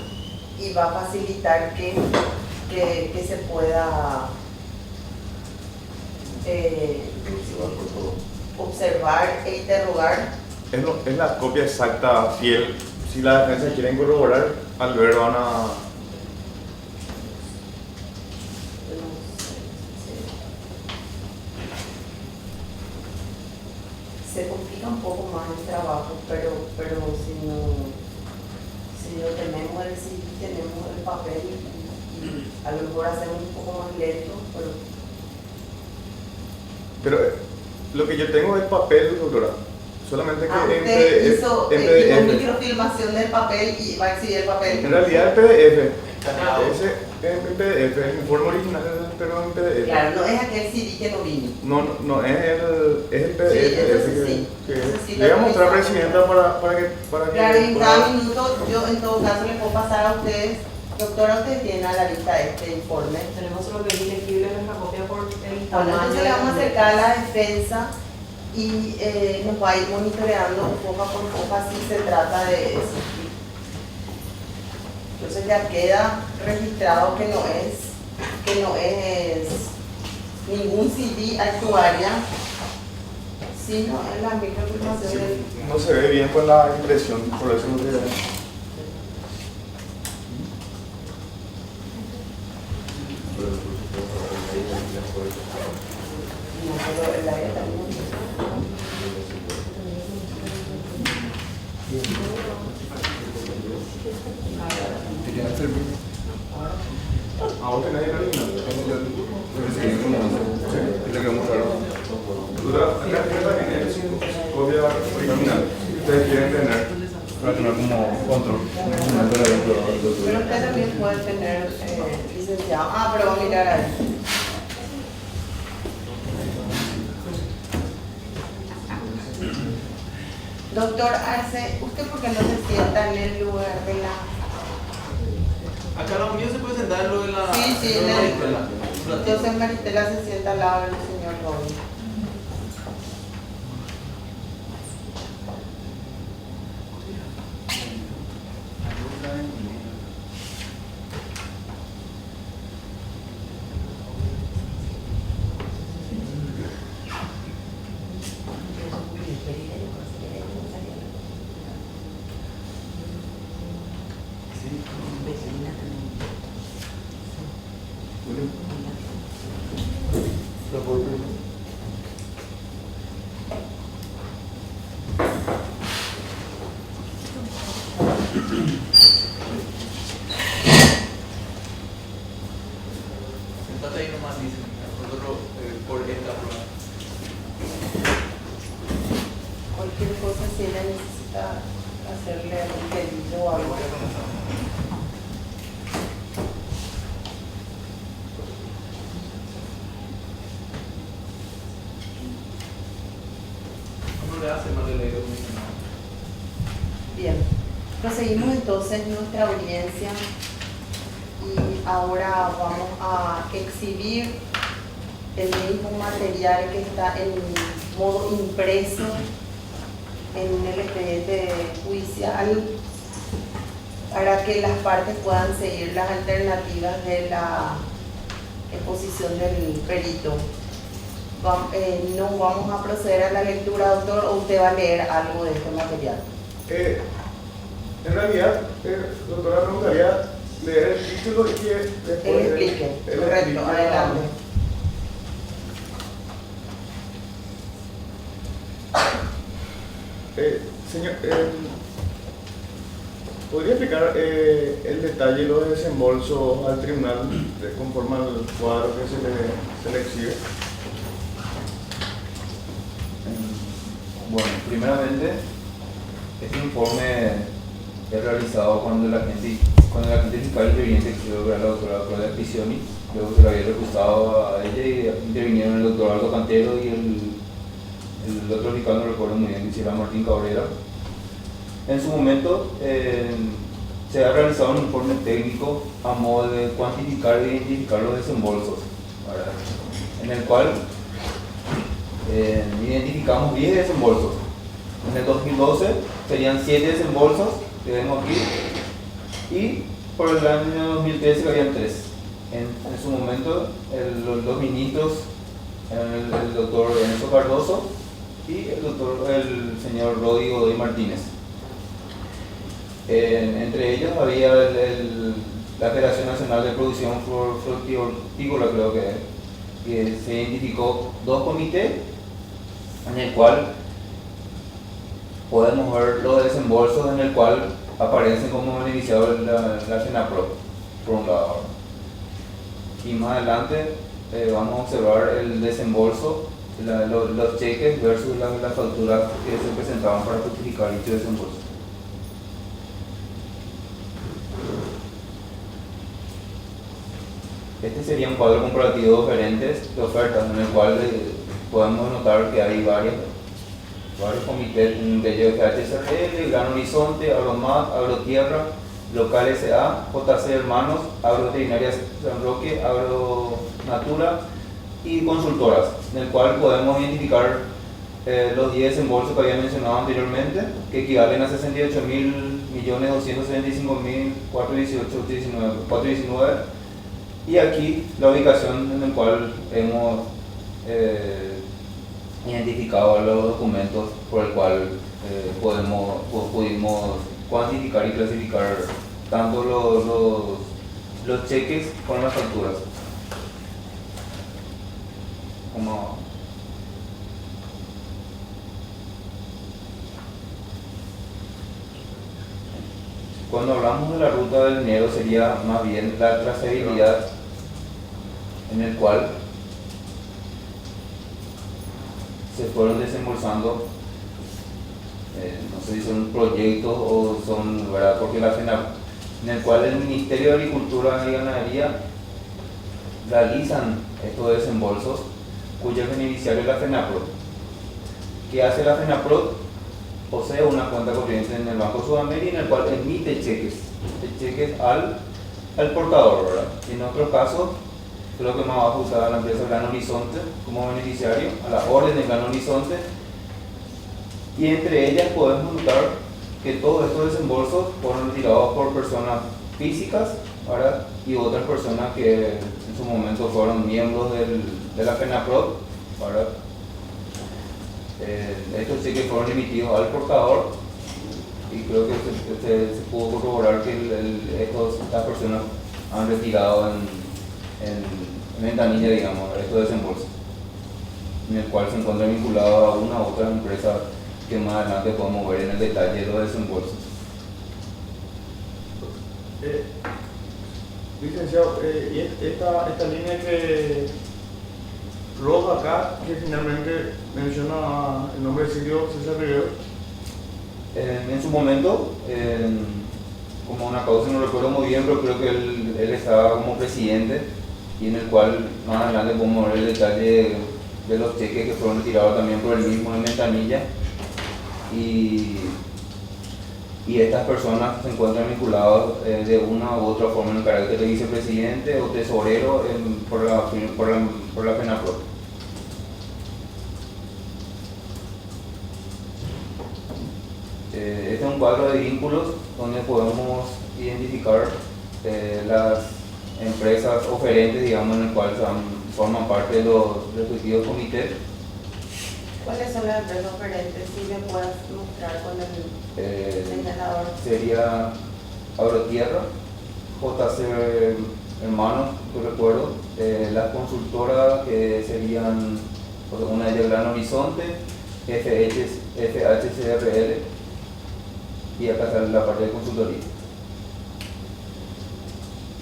y va a facilitar que se pueda observar e interrogar. Es la copia exacta, fiel. Si la defensa quieren corroborar, al ver van a... Se complica un poco más el trabajo, pero si no tenemos el CD, tenemos el papel y a lo mejor hacemos un poco más lento, Pero lo que yo tengo es papel, doctora. Solamente que en usted PDF. hizo En PDF. microfilmación del papel y va a exhibir el papel. En realidad es PDF. Escaneado. Ese es en PDF, el informe original, pero en PDF. Claro, no es aquel CD que no vino. No, es el PDF. Sí, entonces ese sí. que Entonces sí, le voy a lo mostrar, revisamos. Presidenta, para que Claro, y en pueda- cada minuto yo en todo caso le puedo pasar a ustedes. Doctora, ustedes tienen a la vista este informe. Tenemos lo que es ilegible en nuestra copia por el Bueno, tamaño. entonces le vamos a acercar a la defensa y nos va a ir monitoreando hoja por hoja si se trata de eso. Entonces ya queda registrado que no es ningún CD actuaria, sino en la microfilmación Sí, del... no se ve bien con la impresión, por eso no se ve. No, pero el área también. ¿A vos tenés el original? Sí, es lo que vamos a ver. Doctora, acá también es copia original. Ustedes quieren tener para tener como control. Pero usted también puede tener licenciado. Pero va a mirar ahí. Doctor Arce, ¿usted por qué no se sienta en el lugar de la... Acá lo mío se puede sentar en lo de la. Sí, lo de la en el- escuela. Entonces Maristela se sienta al lado del señor Robin. Sentate ahí nomás, dice. Nosotros por esta prueba. Cualquier cosa, si ella necesita hacerle algún pedido o algo. ¿Cómo le hace más de leer comisionado? Bien, proseguimos entonces nuestra audiencia y ahora vamos a exhibir el mismo material que está en modo impreso en el expediente judicial para que las partes puedan seguir las alternativas de la exposición del perito. No vamos a proceder a la lectura, doctor, o usted va a leer algo de este material. En realidad, doctora, me gustaría leer el título y que después... Él explique. él Correcto, explique. adelante. Señor, ¿podría explicar el detalle de los desembolsos al tribunal conforme al cuadro que se le exhibe? Bueno, primeramente, este informe es realizado cuando la agente fiscal interviniente quiso ver a la doctora Claudia Piccioni, luego se le había recusado a ella y intervinieron el doctor Aldo Cantero y el otro fiscal, no recuerdo muy bien, que era Martín Cabrera. En su momento se ha realizado un informe técnico a modo de cuantificar e identificar los desembolsos, ¿verdad? En el cual identificamos 10 desembolsos. En el 2012 serían 7 desembolsos que vemos aquí, y por el año 2013 habían 3. En su momento los ministros eran el doctor Enzo Cardoso y el señor Rodrigo Godoy Martínez. Entre ellos había la Federación Nacional de Producción Fructícola, creo que se identificó 2 comités en el cual podemos ver los desembolsos en el cual aparecen como beneficiados la FENAPROD, por un lado. Y más adelante vamos a observar el desembolso, los cheques versus las facturas que se presentaban para justificar dicho desembolso. Este sería un cuadro comparativo de diferentes de ofertas, en el cual podemos notar que hay varios comités de ellos: FHSRL, Gran Horizonte, Agromat, Agrotierra, Local SA, JC Hermanos, Agroveterinaria San Roque, Agronatura y consultoras, en el cual podemos identificar los 10 desembolsos que había mencionado anteriormente, que equivalen a 68.275.418.419. Y aquí la ubicación en la cual hemos identificado los documentos por el cual pudimos cuantificar y clasificar tanto los cheques como las facturas. Cuando hablamos de la ruta del dinero, sería más bien la trazabilidad, en el cual se fueron desembolsando, no sé si son proyectos o son, ¿verdad? Porque la FENAP, en el cual el Ministerio de Agricultura y Ganadería realizan estos desembolsos, cuyo beneficiario es la FENAPROD. ¿Qué hace la FENAPROD? Posee una cuenta corriente en el Banco Sudamérica, en el cual emite cheques al portador, ¿verdad? Y en otro caso, creo que más abajo está la empresa Gran Horizonte como beneficiario, a la orden de Gran Horizonte, y entre ellas podemos notar que todos estos desembolsos fueron retirados por personas físicas, ¿verdad? Y otras personas que en su momento fueron miembros de la FENAPROD, ¿verdad? Estos cheques fueron emitidos al portador, y creo que se pudo corroborar que estas personas han retirado en ventanilla, digamos, estos desembolsos, en el cual se encuentra vinculado a una u otra empresa que más adelante podemos ver en el detalle de los desembolsos. Licenciado, y esta línea que roja acá, que finalmente menciona el nombre de Silvio César Rivero. En su momento, como una causa, no recuerdo muy bien, pero creo que él estaba como presidente, y en el cual más adelante podemos ver el detalle de los cheques que fueron retirados también por el mismo en ventanilla, y estas personas se encuentran vinculadas de una u otra forma en el carácter de vicepresidente o tesorero por la FENAPROD. Este es un cuadro de vínculos donde podemos identificar las empresas oferentes, digamos, en el cual forman parte de los respectivos comités. ¿Cuáles son las empresas oferentes? Si me puedes mostrar con el señalador. Sería Agrotierra, JC Hermanos, que recuerdo, las consultoras que serían, una de ellas Gran Horizonte, FHCRL, y acá está la parte de consultoría.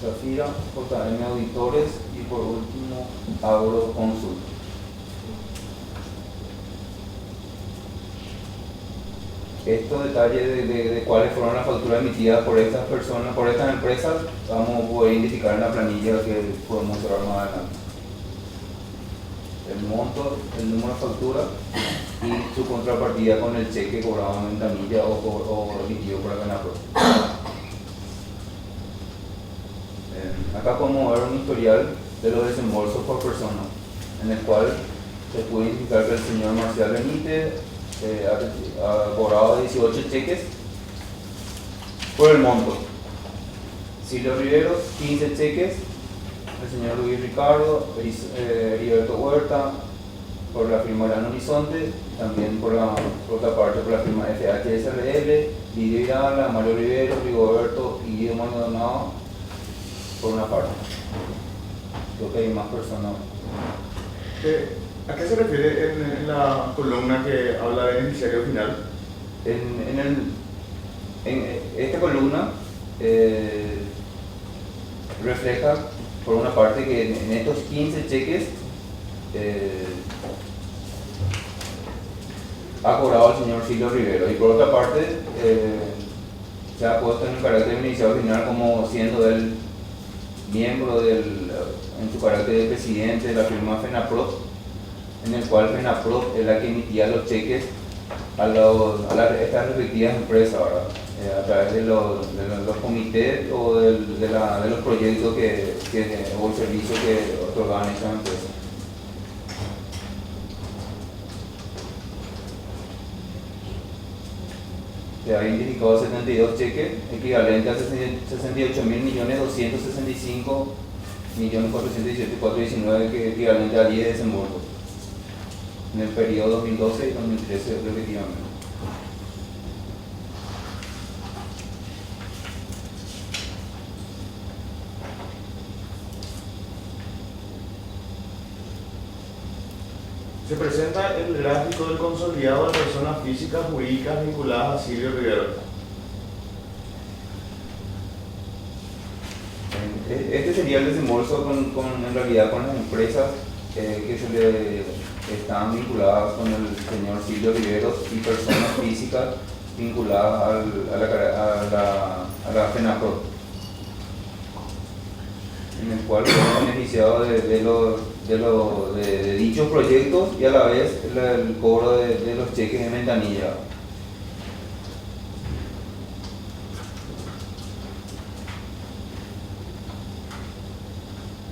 Zafira, JM Auditores y por último Agroconsult. Estos detalles de cuáles fueron las facturas emitidas por estas personas, por estas empresas, vamos a poder identificar en la planilla que podemos observar más adelante. El monto, el número de factura y su contrapartida con el cheque cobrado en ventanilla o emitido por la FENAPROD. Acá podemos ver un historial de los desembolsos por persona, en el cual se puede indicar que el señor Marcial Benítez ha cobrado 18 cheques por el monto. Silvio Riveros, 15 cheques. El señor Luis Ricardo, Heriberto Huerta, por la firma Gran Horizonte, también por otra parte por la firma FHSRL, Lidio Irala, Mario Rivero, Rigoberto y Guido Maldonado, por una parte. Creo que hay más personas. ¿A qué se refiere en la columna que habla del beneficiario final? En esta columna refleja, por una parte, que en estos 15 cheques ha cobrado el señor Silvio Rivero, y por otra parte se ha puesto en el carácter de beneficiario final como siendo él miembro en su carácter de presidente de la firma FENAPROD, en el cual FENAPROD es la que emitía los cheques a estas respectivas empresas, ¿verdad? A través de los comités o de los proyectos o el servicio que otorgaban estas empresas. Se ha identificado 72 cheques equivalentes a 68.965.417.419, que es equivalente a 10 desembolsos en el periodo 2012 y 2013 respectivamente. Se presenta el gráfico del consolidado de personas físicas jurídicas vinculadas a Silvio Rivero. Este sería el desembolso en realidad con las empresas que se le están vinculadas con el señor Silvio Riveros y personas físicas vinculadas a la FENAPROD, en el cual fue beneficiado de dichos proyectos y a la vez el cobro de los cheques de ventanilla.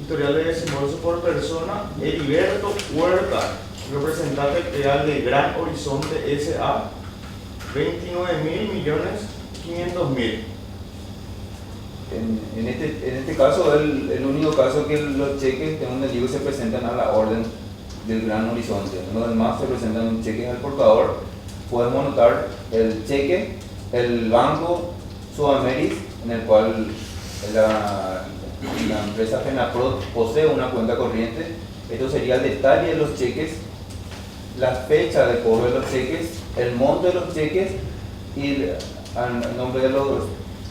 Historial de desembolso por persona: Heriberto Huerta, representante legal de Gran Horizonte S.A., 29.500.000. En este caso, el único caso que los cheques, tengo entendido, se presentan a la orden del Gran Horizonte. Los demás se presentan cheques al portador. Podemos notar el cheque, el banco Sudameris, en el cual la empresa FENAPROD posee una cuenta corriente. Esto sería el detalle de los cheques, la fecha de cobro de los cheques, el monto de los cheques y el nombre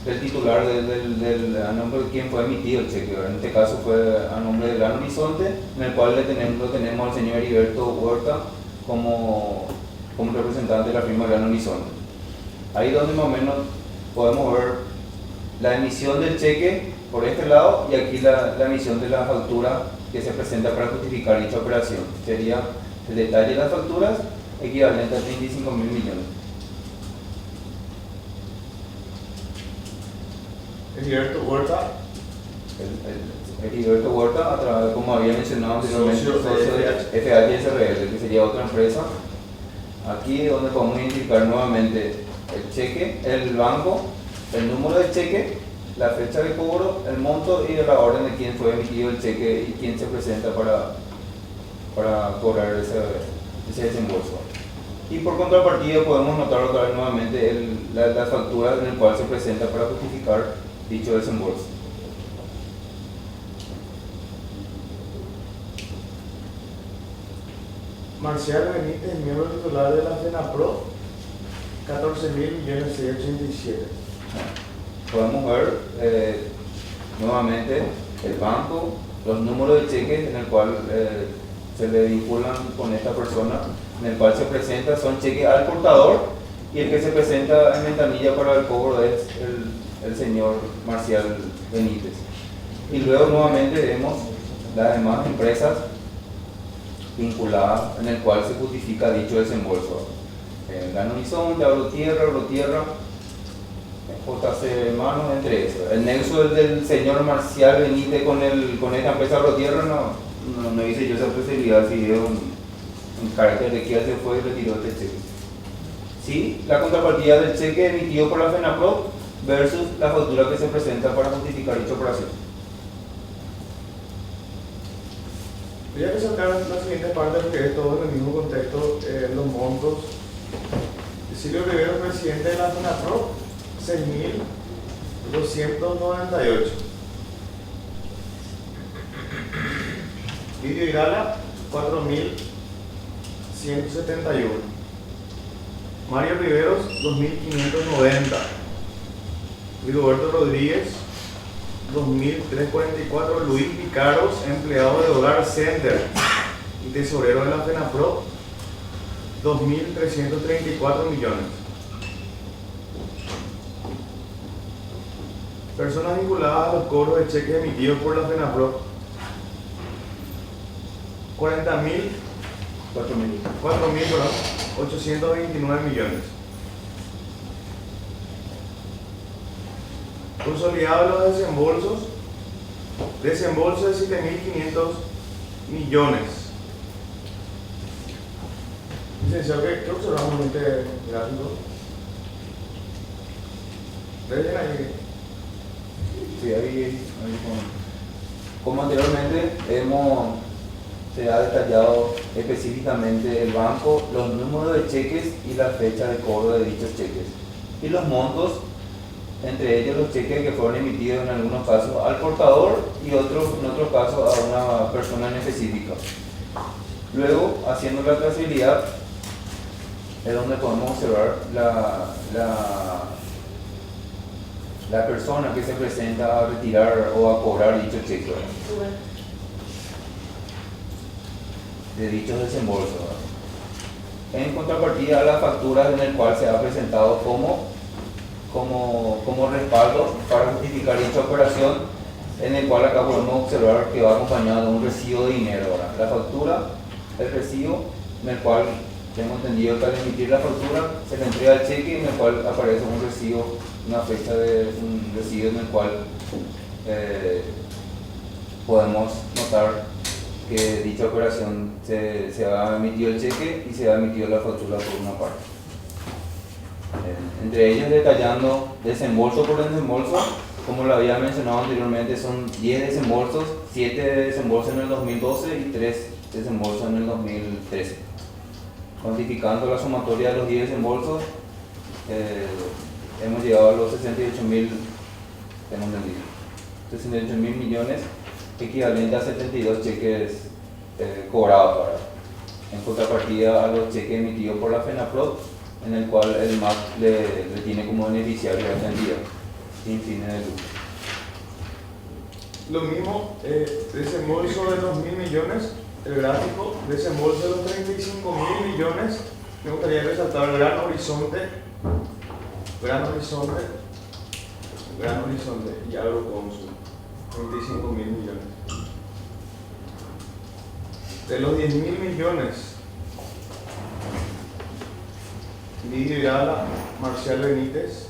del titular, a nombre de quien fue emitido el cheque. En este caso fue a nombre del Gran Horizonte, en el cual lo tenemos al señor Heriberto Huerta como representante de la firma Gran Horizonte. Ahí donde más o menos podemos ver la emisión del cheque por este lado y aquí la emisión de la factura que se presenta para justificar dicha operación. Sería el detalle de las facturas equivalente a 35.000 millones. Heriberto Huerta, Heriberto Huerta, a través, como había mencionado anteriormente, socio de FHSRL, que sería otra empresa. Aquí donde podemos identificar nuevamente el cheque, el banco, el número del cheque, la fecha de cobro, el monto y la orden de quién fue emitido el cheque y quién se presenta para cobrar ese desembolso. Y por contrapartida podemos notar otra vez nuevamente las facturas en el cual se presenta para justificar dicho desembolso. Marcial Benítez, miembro titular de la FENAPROD, 14.687. Podemos ver nuevamente el banco, los números de cheques en el cual se le vinculan con esta persona, en el cual se presenta, son cheques al portador, y el que se presenta en ventanilla para el cobro es el señor Marcial Benítez. Y luego nuevamente vemos las demás empresas vinculadas en el cual se justifica dicho desembolso. Gran Horizonte, Agrotierra, JC Manos, entre eso. El nexo del señor Marcial Benítez con esta empresa Agrotierra no hice yo esa posibilidad, si es en carácter de que se fue y retiró este cheque. Sí, la contrapartida del cheque emitido por la FENAPROC versus la factura que se presenta para justificar dicha operación. Voy a resaltar la siguiente parte porque es todo en el mismo contexto, los montos. Silvio Rivero, presidente de la FENAPROC, 6.298. Lidio Irala, 4.171. Mario Riveros, 2.590. Rigoberto Rodríguez, 2.344. Luis Picaros, empleado de Hogar Center y tesorero de la FENAPROC, 2.334 millones. Personas vinculadas a los cobros de cheques emitidos por la FENAPROC, 4.829 millones. Consolidado los desembolsos, desembolso de 7.500 millones. Licenciado, ¿qué observamos en este gráfico? ¿Ven ahí? Sí, ahí como anteriormente se ha detallado específicamente el banco, los números de cheques y la fecha de cobro de dichos cheques y los montos, entre ellos los cheques que fueron emitidos en algunos casos al portador y en otros casos a una persona en específica. Luego, haciendo la trazabilidad, es donde podemos observar la persona que se presenta a retirar o a cobrar dicho cheque de dichos desembolsos. En contrapartida a las facturas en el cual se ha presentado como respaldo para justificar dicha operación, en el cual acá podemos observar que va acompañado de un recibo de dinero. La factura, el recibo, en el cual tengo entendido que al emitir la factura se le entrega el cheque en el cual aparece un recibo, una fecha de un recibo en el cual podemos notar que dicha operación se ha emitido el cheque y se ha emitido la factura por una parte. Entre ellos, detallando desembolso por desembolso, como lo había mencionado anteriormente, son 10 desembolsos, 7 desembolsos en el 2012 y 3 desembolsos en el 2013. Cuantificando la sumatoria de los 10 desembolsos, hemos llegado a los 68.000 millones, equivalente a 72 cheques cobrados ahora, en contrapartida a los cheques emitidos por la FENAPROC, en el cual el MAP le tiene como beneficiario a esta entidad sin fines de lucro. Lo mismo, desembolso de los 1.000 millones, el gráfico, desembolso de los 35.000 millones. Me gustaría resaltar el Gran Horizonte y Agroconsul, 35.000 millones. De los 10.000 millones, Lidio Irala, Marcial Benítez.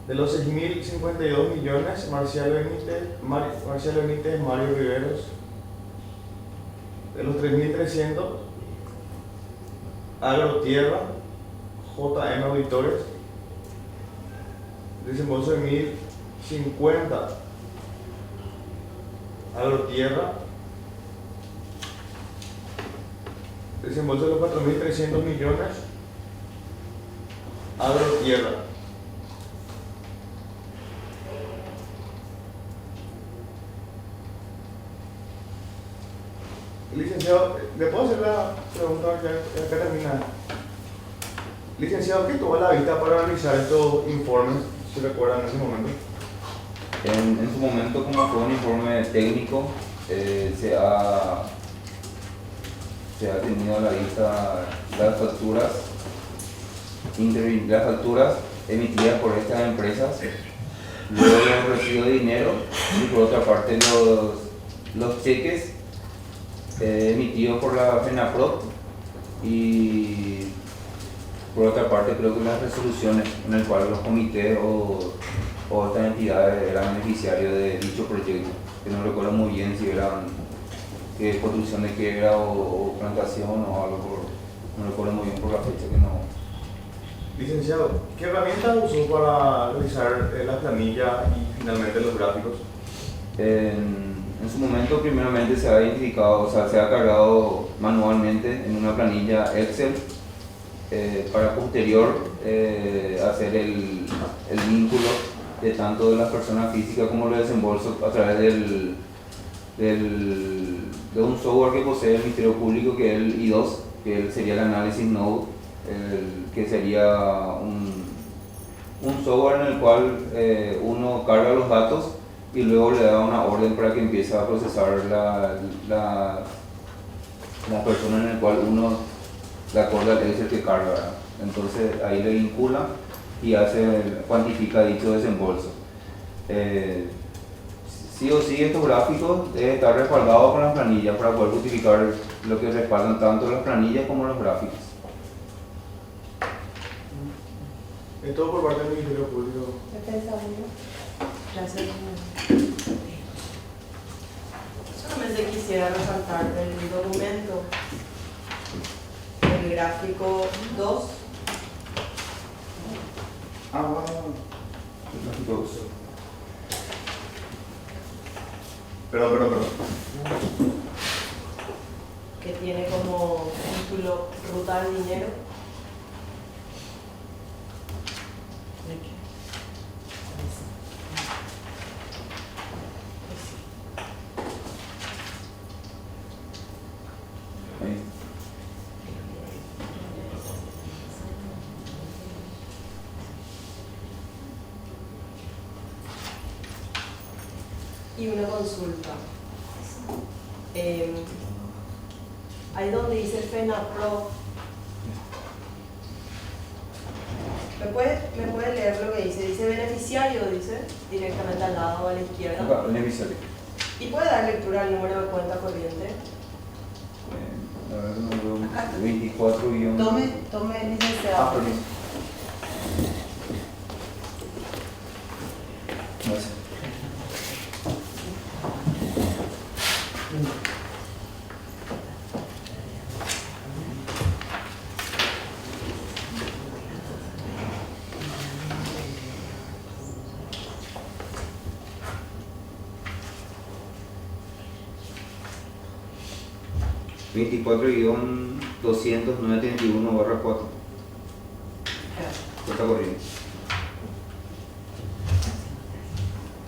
De los 6.052 millones, Marcial Benítez, Mario Riveros. De los 3.300, Agrotierra, JM Auditores. Desembolso de 1.050, Agrotierra. Desembolso de los 4.300 millones, Agrotierra. Licenciado, ¿le puedo hacer la pregunta? Ya termina. Licenciado, ¿qué tuvo a la vista para realizar estos informes? ¿Se recuerdan en ese momento? En su momento, como fue un informe técnico, se ha tenido a la vista las facturas emitidas por estas empresas, luego los recibos de dinero y por otra parte los cheques emitidos por la FENAPROC y por otra parte creo que las resoluciones en las cuales los comités o estas entidades eran beneficiarios de dicho proyecto, que no recuerdo muy bien si eran que es construcción de quiebra o plantación o algo por, no recuerdo muy bien por la fecha que no. Licenciado, ¿qué herramientas usó para realizar la planilla y finalmente los gráficos? En su momento, primeramente se ha identificado, o sea, se ha cargado manualmente en una planilla Excel para posterior hacer el vínculo de tanto de las personas físicas como los desembolsos a través de un software que posee el Ministerio Público, que es el I2, que sería el Analysis Node, que sería un software en el cual uno carga los datos y luego le da una orden para que empiece a procesar la persona en el cual uno le acorda el Excel que carga, ¿verdad? Entonces ahí le vincula y cuantifica dicho desembolso. Sí o sí estos gráficos deben estar respaldados con las planillas para poder justificar lo que respaldan tanto las planillas como los gráficos. Es todo por parte del Ministerio Público. Gracias. Solamente quisiera resaltar del documento el gráfico 2. Perdón. Que tiene como título Ruta del Dinero. Ahí. Y una consulta. Ahí donde dice FENAPRO, ¿me puede leer lo que dice? Dice beneficiario, dice directamente al lado o a la izquierda. Acá, beneficiario. ¿Y puede dar lectura al número de cuenta corriente? A ver, no veo. 24 guión. Tome, licenciado. Permiso. Gracias. (24-200-931/4) Cuenta corriente.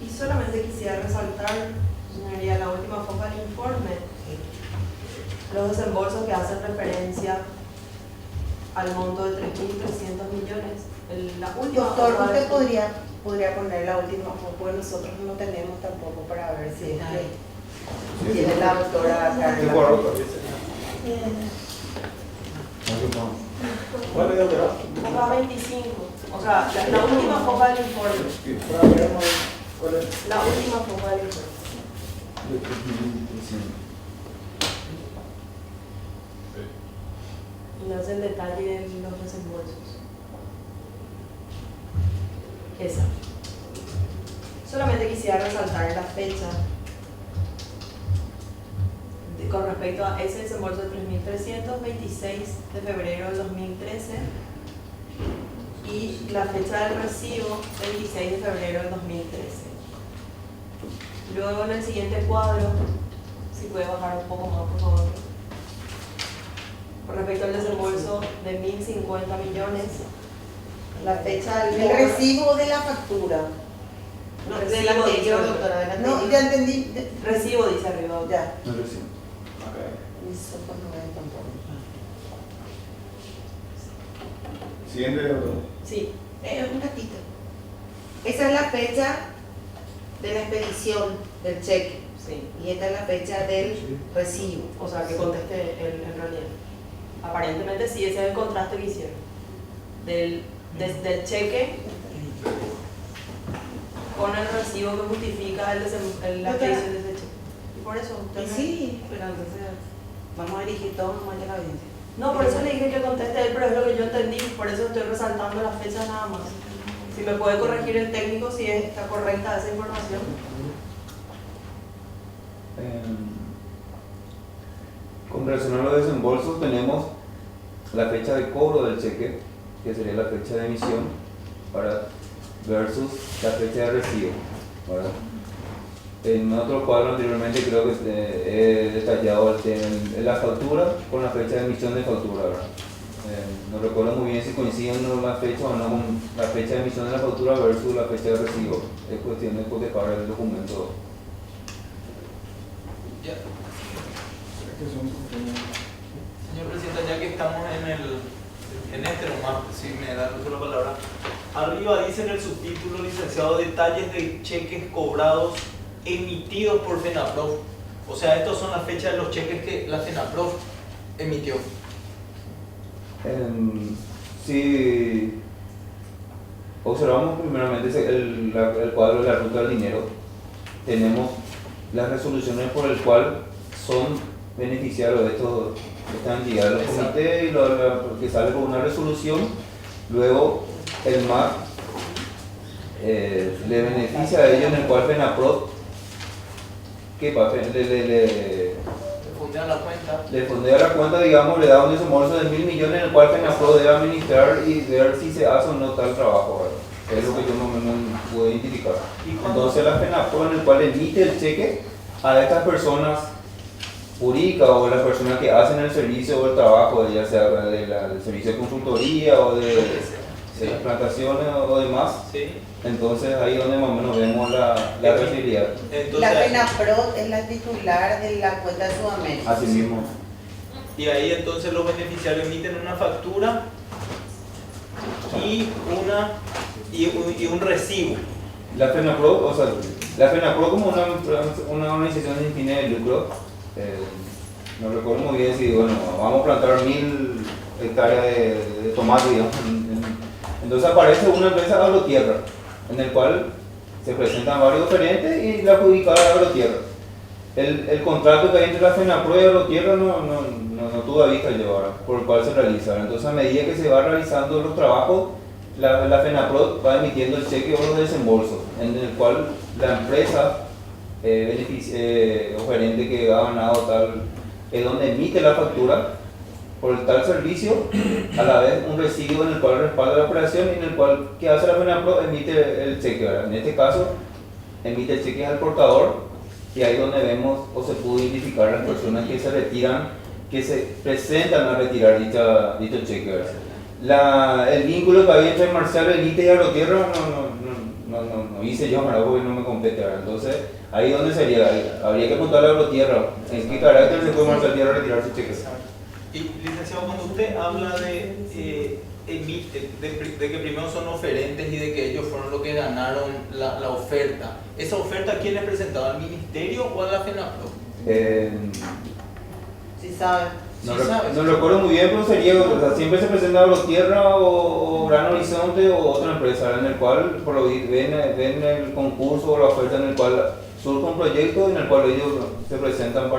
Y solamente quisiera resaltar, señoría, la última foca del informe, los desembolsos que hacen referencia al monto de 3.300 millones. La última Doctor, foca usted del- podría poner la última foto, porque nosotros no tenemos tampoco para ver si es que Sí, tiene la doctora acá. ¿Qué guardo? ¿Cuál es, doctora? Foca 25, o sea, la última foca del informe. ¿Cuál es? La última foca del informe. Y no es el detalle de los desembolsos. Esa. Solamente quisiera resaltar la fecha con respecto a ese desembolso de 3.326 de febrero del 2013 y la fecha del recibo 26 de febrero del 2013. Luego en el siguiente cuadro, si puede bajar un poco más por favor, con respecto al desembolso de 1.050 millones, la fecha del El recibo de la factura. No, Del recibo anterior, dice, doctora, del anterior. No, ya entendí. recibo dice arriba. Ya. No recibo. Listo, pues no voy a tampoco. Siguiente, doctora. Sí, Un ratito. Esa es la fecha de la expedición del cheque sí. y esta es la fecha del recibo. O sea, que conteste en realidad. Aparentemente sí, ese es el contraste que hicieron. Desde el cheque con el recibo que justifica la expedición de ese cheque. Y por eso usted me- Sí, pero entonces vamos a dirigir todo nuevamente a la audiencia. No, por eso le dije que conteste él, pero es lo que yo entendí, por eso estoy resaltando las fechas nada más. Si me puede corregir el técnico si está correcta esa información. Con relación a los desembolsos tenemos la fecha de cobro del cheque, que sería la fecha de emisión, versus la fecha de recibo, ¿verdad? En otro cuadro anteriormente creo que he detallado la factura con la fecha de emisión de factura, ¿verdad? No recuerdo muy bien si coinciden las fechas o no con la fecha de emisión de la factura versus la fecha de recibo. Es cuestión de cotejar el documento. Ya. Señor Presidente, ya que estamos en este nomás, si me da la palabra, arriba dice en el subtítulo, licenciado, detalles de cheques cobrados emitidos por FENAPROF. O sea, estos son las fechas de los cheques que la FENAPROF emitió. Si observamos primeramente el cuadro de la ruta del dinero, tenemos las resoluciones por el cual son beneficiarios de esta entidad, los comités, y que sale con una resolución. Luego el MAC le beneficia a ellos, en el cual FENAPROF le fondea la cuenta, digamos, le da un desembolso de 1.000 millones, en el cual FENAPROF debe administrar y ver si se hace o no tal trabajo, ¿verdad? Es lo que yo más o menos puedo identificar. Entonces la FENAPROF, en el cual emite el cheque a estas personas jurídicas o las personas que hacen el servicio o el trabajo, ya sea del servicio de consultoría o de las plantaciones o demás. Sí. Entonces ahí donde más o menos vemos la recibilidad. La FENAPROF es la titular de la cuenta de Sudamérica. Así mismo. Y ahí entonces los beneficiarios emiten una factura y un recibo. La FENAPROF, como una organización sin fines de lucro, no recuerdo muy bien si, bueno, vamos a plantar 1.000 hectáreas de tomate, digamos. Entonces aparece una empresa de Agrotierra, en el cual se presentan varios oferentes y la adjudicada de Agrotierra. El contrato que hay entre la FENAPROF y Agrotierra no tuvo a vista llevar, por el cual se realiza. Entonces, a medida que se va realizando los trabajos, la FENAPROF va emitiendo el cheque o los desembolsos, en el cual la empresa oferente que ha ganado tal es donde emite la factura por el tal servicio, a la vez un recibo en el cual respalda la operación y en el cual, ¿qué hace la FENAPROF? Emite el cheque, ¿verdad? En este caso, emite el cheque al portador, y ahí donde vemos o se pudo identificar las personas que se retiran, que se presentan a retirar dicho cheque, ¿verdad? El vínculo que había entre Marcial Benítez y Agrotierra no hice yo, ¿verdad? Porque no me compete, ¿verdad? Entonces, ahí donde sería, habría que preguntarle a Agrotierra en qué carácter se puede Marcial Tierra retirar su cheque. Y licenciado, cuando usted habla de que primero son oferentes y de que ellos fueron los que ganaron la oferta, ¿esa oferta a quién le presentaba? ¿Al ministerio o a la FENAPROF? Sí saben. No recuerdo muy bien, pero sería, o sea, siempre se presenta Agrotierra o Gran Horizonte o otra empresa, en el cual ven el concurso o la oferta en el cual surge un proyecto en el cual ellos se presentan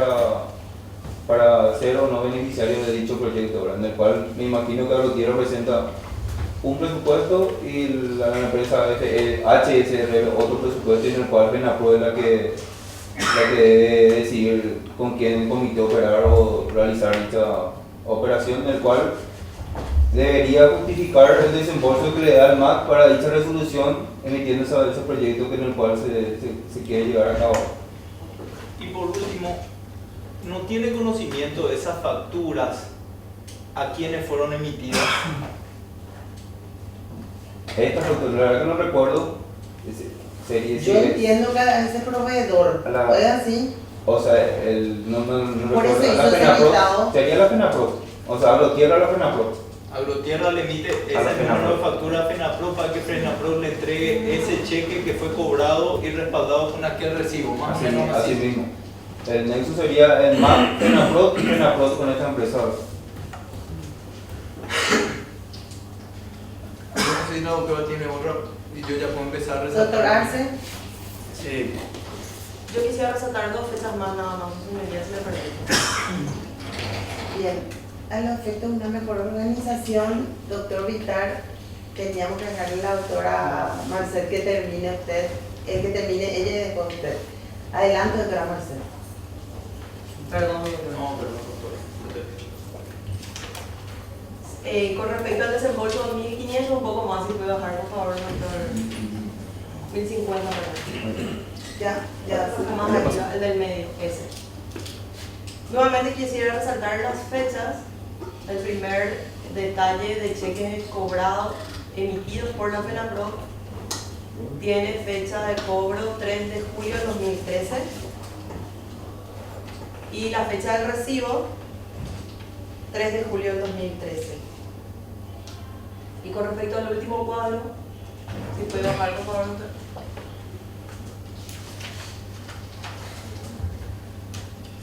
para ser o no beneficiarios de dicho proyecto, ¿verdad? En el cual me imagino que Agrotierra presenta un presupuesto y la empresa HSR otro presupuesto, en el cual FENAPROF es la que debe decidir con quién comité operar o realizar dicha operación, en el cual debería justificar el desembolso que le da al MAC para dicha resolución, emitiendo ese proyecto en el cual se quiere llevar a cabo. Y por último, ¿no tiene conocimiento de esas facturas a quienes fueron emitidas? Esta factura, la verdad que no recuerdo. Yo entiendo que a ese proveedor, ¿puede así? O sea, no Por recuerdo. eso hizo ese listado. Sería la FENAPROF. O sea, Agrotierra a la FENAPROF. Agrotierra le emite ese número de factura a FENAPROF para que FENAPROF le entregue ese cheque que fue cobrado y respaldado con aquel recibo, más o menos así. Así mismo. El nexo sería el MAC, FENAPROF y FENAPROF con esta empresa. Sí, no, doctora, tiene otro. Y yo ya puedo empezar a resaltar. Doctor Arce. Sí. Yo quisiera resaltar dos fechas más, nada más, señorías, si me permite. Bien, a los efectos de una mejor organización, doctor Vitar, teníamos que dejarle a la doctora Marcel que termine usted, que termine ella y después usted. Adelante, doctora Marcel. Perdón, No, perdón, doctor. con respecto al desembolso 1.500, un poco más, si puede bajar, por favor, doctor. 1.050, perdón. Ya, Un poco más arriba, el del medio, ese. Nuevamente quisiera resaltar las fechas. El primer detalle de cheques cobrados emitidos por la FENAPROC tiene fecha de cobro 3 de julio de 2013 y la fecha del recibo 3 de julio del 2013. Y con respecto al último cuadro, si puede bajar por favor, doctor.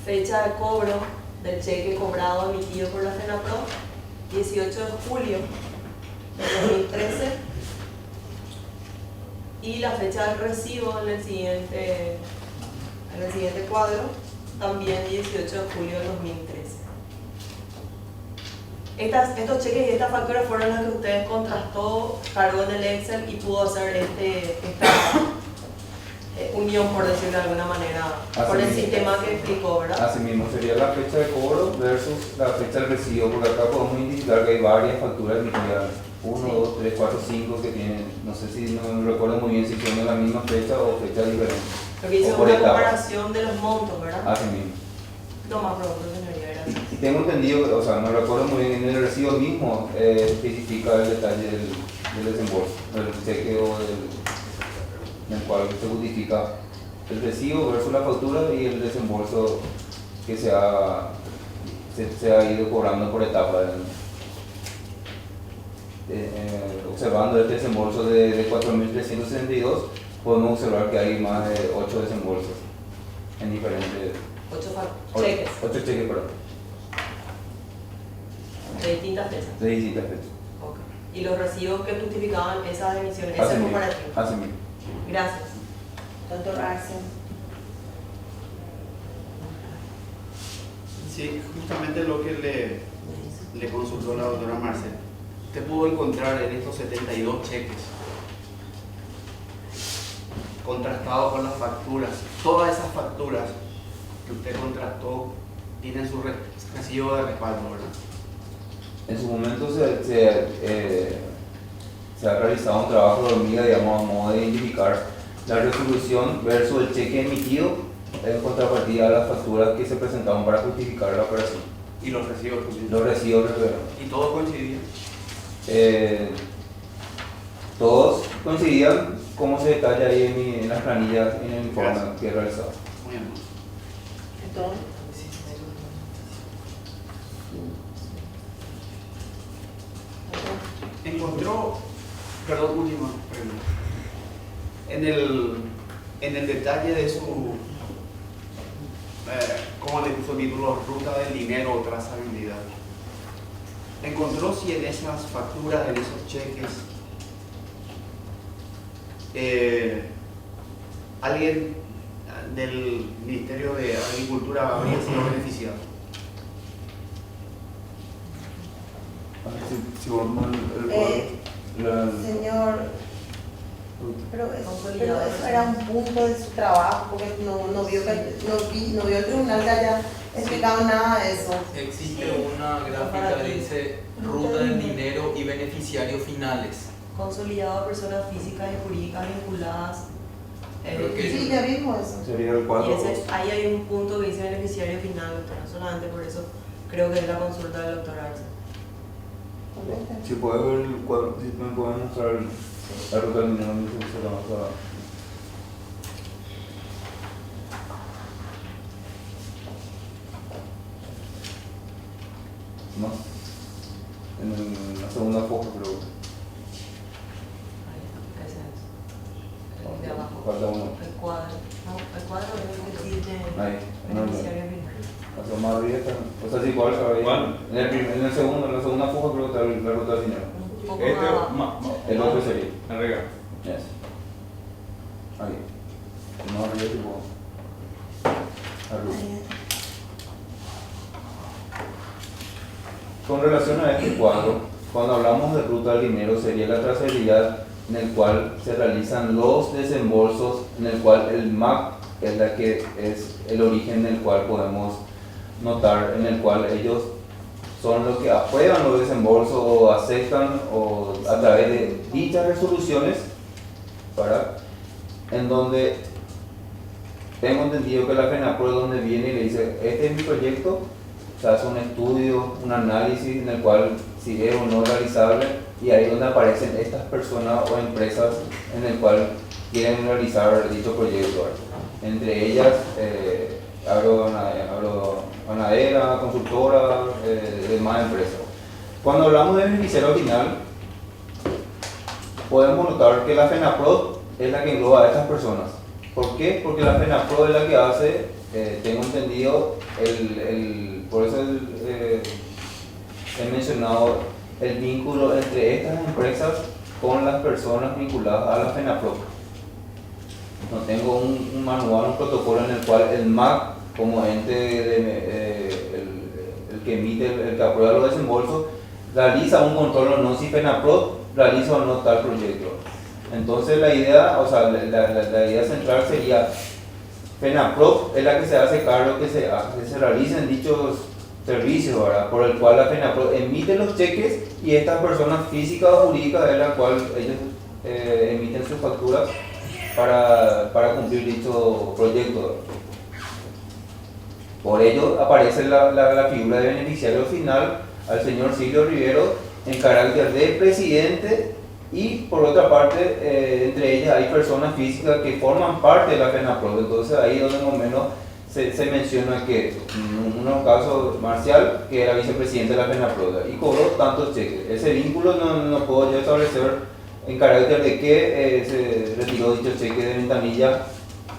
Fecha de cobro del cheque cobrado emitido por la FENAPROC, 18 de julio de 2013. Y la fecha del recibo en el siguiente cuadro, también 18 de julio de 2013. Estos cheques y estas facturas fueron las que usted contrastó, cargó en el Excel y pudo hacer esta unión, por decirlo de alguna manera, con el sistema que explicó, ¿verdad? Así mismo, sería la fecha de cobro versus la fecha del recibo, porque acá podemos identificar que hay varias facturas emitidas, 1, 2, 3, 4, 5 que tienen, no sé si no recuerdo muy bien si son de la misma fecha o fechas diferentes. Porque hizo o por una etapas. comparación de los montos, ¿verdad? Así mismo. No más pronto, señoría, gracias. Y tengo entendido, o sea, no recuerdo muy bien, en el recibo mismo especifica el detalle del desembolso, del cheque o en el cual se justifica el recibo versus la factura y el desembolso que se ha ido cobrando por etapas. Observando este desembolso de 4.362, podemos observar que hay más de 8 desembolsos en diferentes 8 cheques 8 cheques, perdón, de distintas fechas. de distintas fechas. Ok. Y los recibos que justificaban esas emisiones, Así ese mismo, comparativo. así mismo. Gracias. doctor Arce. Sí, justamente lo que le consultó la doctora Marcel. Usted pudo encontrar en estos 72 cheques, contrastados con las facturas, todas esas facturas que usted contrastó tienen su recibo de respaldo, ¿verdad? En su momento se ha realizado un trabajo de hormiga, digamos, a modo de identificar la resolución versus el cheque emitido en contrapartida a las facturas que se presentaban para justificar la operación. Y los recibos también. Los recibos revelaron. Y todos coincidían. Todos coincidían como se detalla ahí en las planillas, en el informe Gracias. que he realizado. Muy bien. Entonces, Encontró, perdón, última pregunta. En el detalle de su, ¿cómo le puso título? Ruta del dinero o trazabilidad. Encontró si en esas facturas, en esos cheques, alguien del Ministerio de Agricultura habría sido beneficiado. Si volvemos señor, pero eso era un punto de su trabajo, porque no vio el tribunal que haya explicado nada de eso. Existe una gráfica que dice ruta del dinero y beneficiarios finales. Consolidado de personas físicas y jurídicas vinculadas. Creo que Sí, ya vimos eso. sería el 4. Ahí hay un punto que dice beneficiario final, doctora. Solamente por eso creo que es la consulta del doctor Arce. Si puede ver el cuadro, si me pueden mostrar la ruta del dinero, se la vamos a... No, en la segunda foto creo. Ahí, ese es. El de abajo. Falta uno. El cuadro. No, el cuadro es el que dice Ahí, no, beneficiario final. la más arriba está. O sea, sí, igual sabe. ¿Cuál? En el segundo, en la segunda foto creo que está la ruta del dinero. Un poco Este, más abajo. El otro sería. Arriba. Yes. Ahí. No arriba, tipo. Arriba. Con relación a este cuadro, cuando hablamos de ruta del dinero sería la trazabilidad en el cual se realizan los desembolsos, en el cual el MAP es la que es el origen en el cual podemos notar en el cual ellos son los que aprueban los desembolsos o aceptan o a través de dichas resoluciones, ¿verdad? En donde tengo entendido que la FENAPRO es donde viene y le dice, este es mi proyecto, se hace un estudio, un análisis en el cual si es o no realizable, y ahí es donde aparecen estas personas o empresas en el cual quieren realizar dicho proyecto, ¿verdad? Entre ellas agroganadera, consultora, demás empresas. Cuando hablamos de beneficiario final, podemos notar que la FENAPRO es la que engloba a estas personas. ¿Por qué? Porque la FENAPRO es la que hace, tengo entendido, por eso he mencionado el vínculo entre estas empresas con las personas vinculadas a la FENAPRO. No tengo un manual, un protocolo en el cual el MAC, como ente el que emite, el que aprueba los desembolsos, realiza un control o no si FENAPRO realiza o no tal proyecto. Entonces la idea, o sea, la idea central sería FENAPRO es la que se hace cargo que se realicen dichos servicios, ¿verdad? Por el cual la FENAPRO emite los cheques y estas personas físicas o jurídicas es la cual ellos emiten sus facturas para cumplir dicho proyecto. Por ello aparece la figura de beneficiario final al señor Silvio Rivero en carácter de presidente, y por otra parte entre ellas hay personas físicas que forman parte de la FENAPRO. Entonces ahí donde más o menos se menciona que en unos casos Marcial, que era vicepresidente de la FENAPRO y cobró tantos cheques. Ese vínculo no puedo yo establecer en carácter de que se retiró dicho cheque de ventanilla,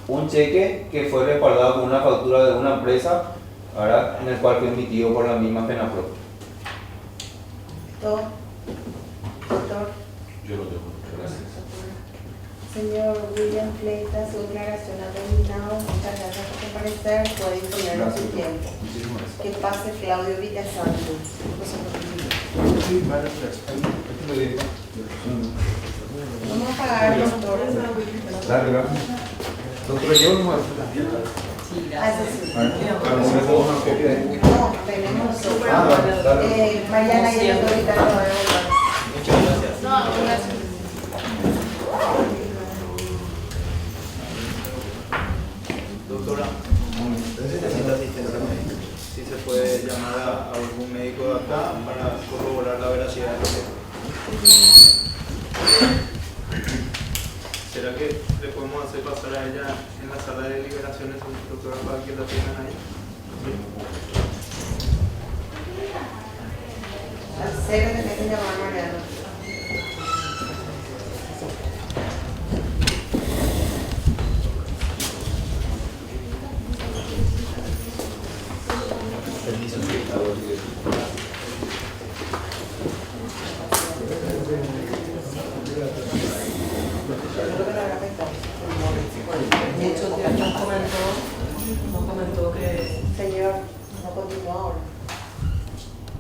un cheque que fue respaldado con una factura de una empresa, ¿verdad? En el cual fue emitido por la misma FENAPRO. Doctor. Yo lo tengo. Gracias. Señor William Fleitas, su declaración ha terminado. Muchas gracias por comparecer. Puede disponer de su tiempo. Que pase Claudio Villasanti. Vamos a pagar, doctor. Doctor, yo no. Ah, eso sí. una copia de. No, tenemos nosotros. Mariana y el doctor lo van a devolver. Muchas gracias. No, gracias. Doctora, necesita asistencia médica. Si se puede llamar a algún médico de acá para corroborar la veracidad de lo que. ¿Será que le podemos hacer pasar a ella en la sala de deliberaciones, doctora, para que la tengan ahí? Al cero tenés que llamar a Mariana. De hecho, nos comentó que Señor, no continúa ahora.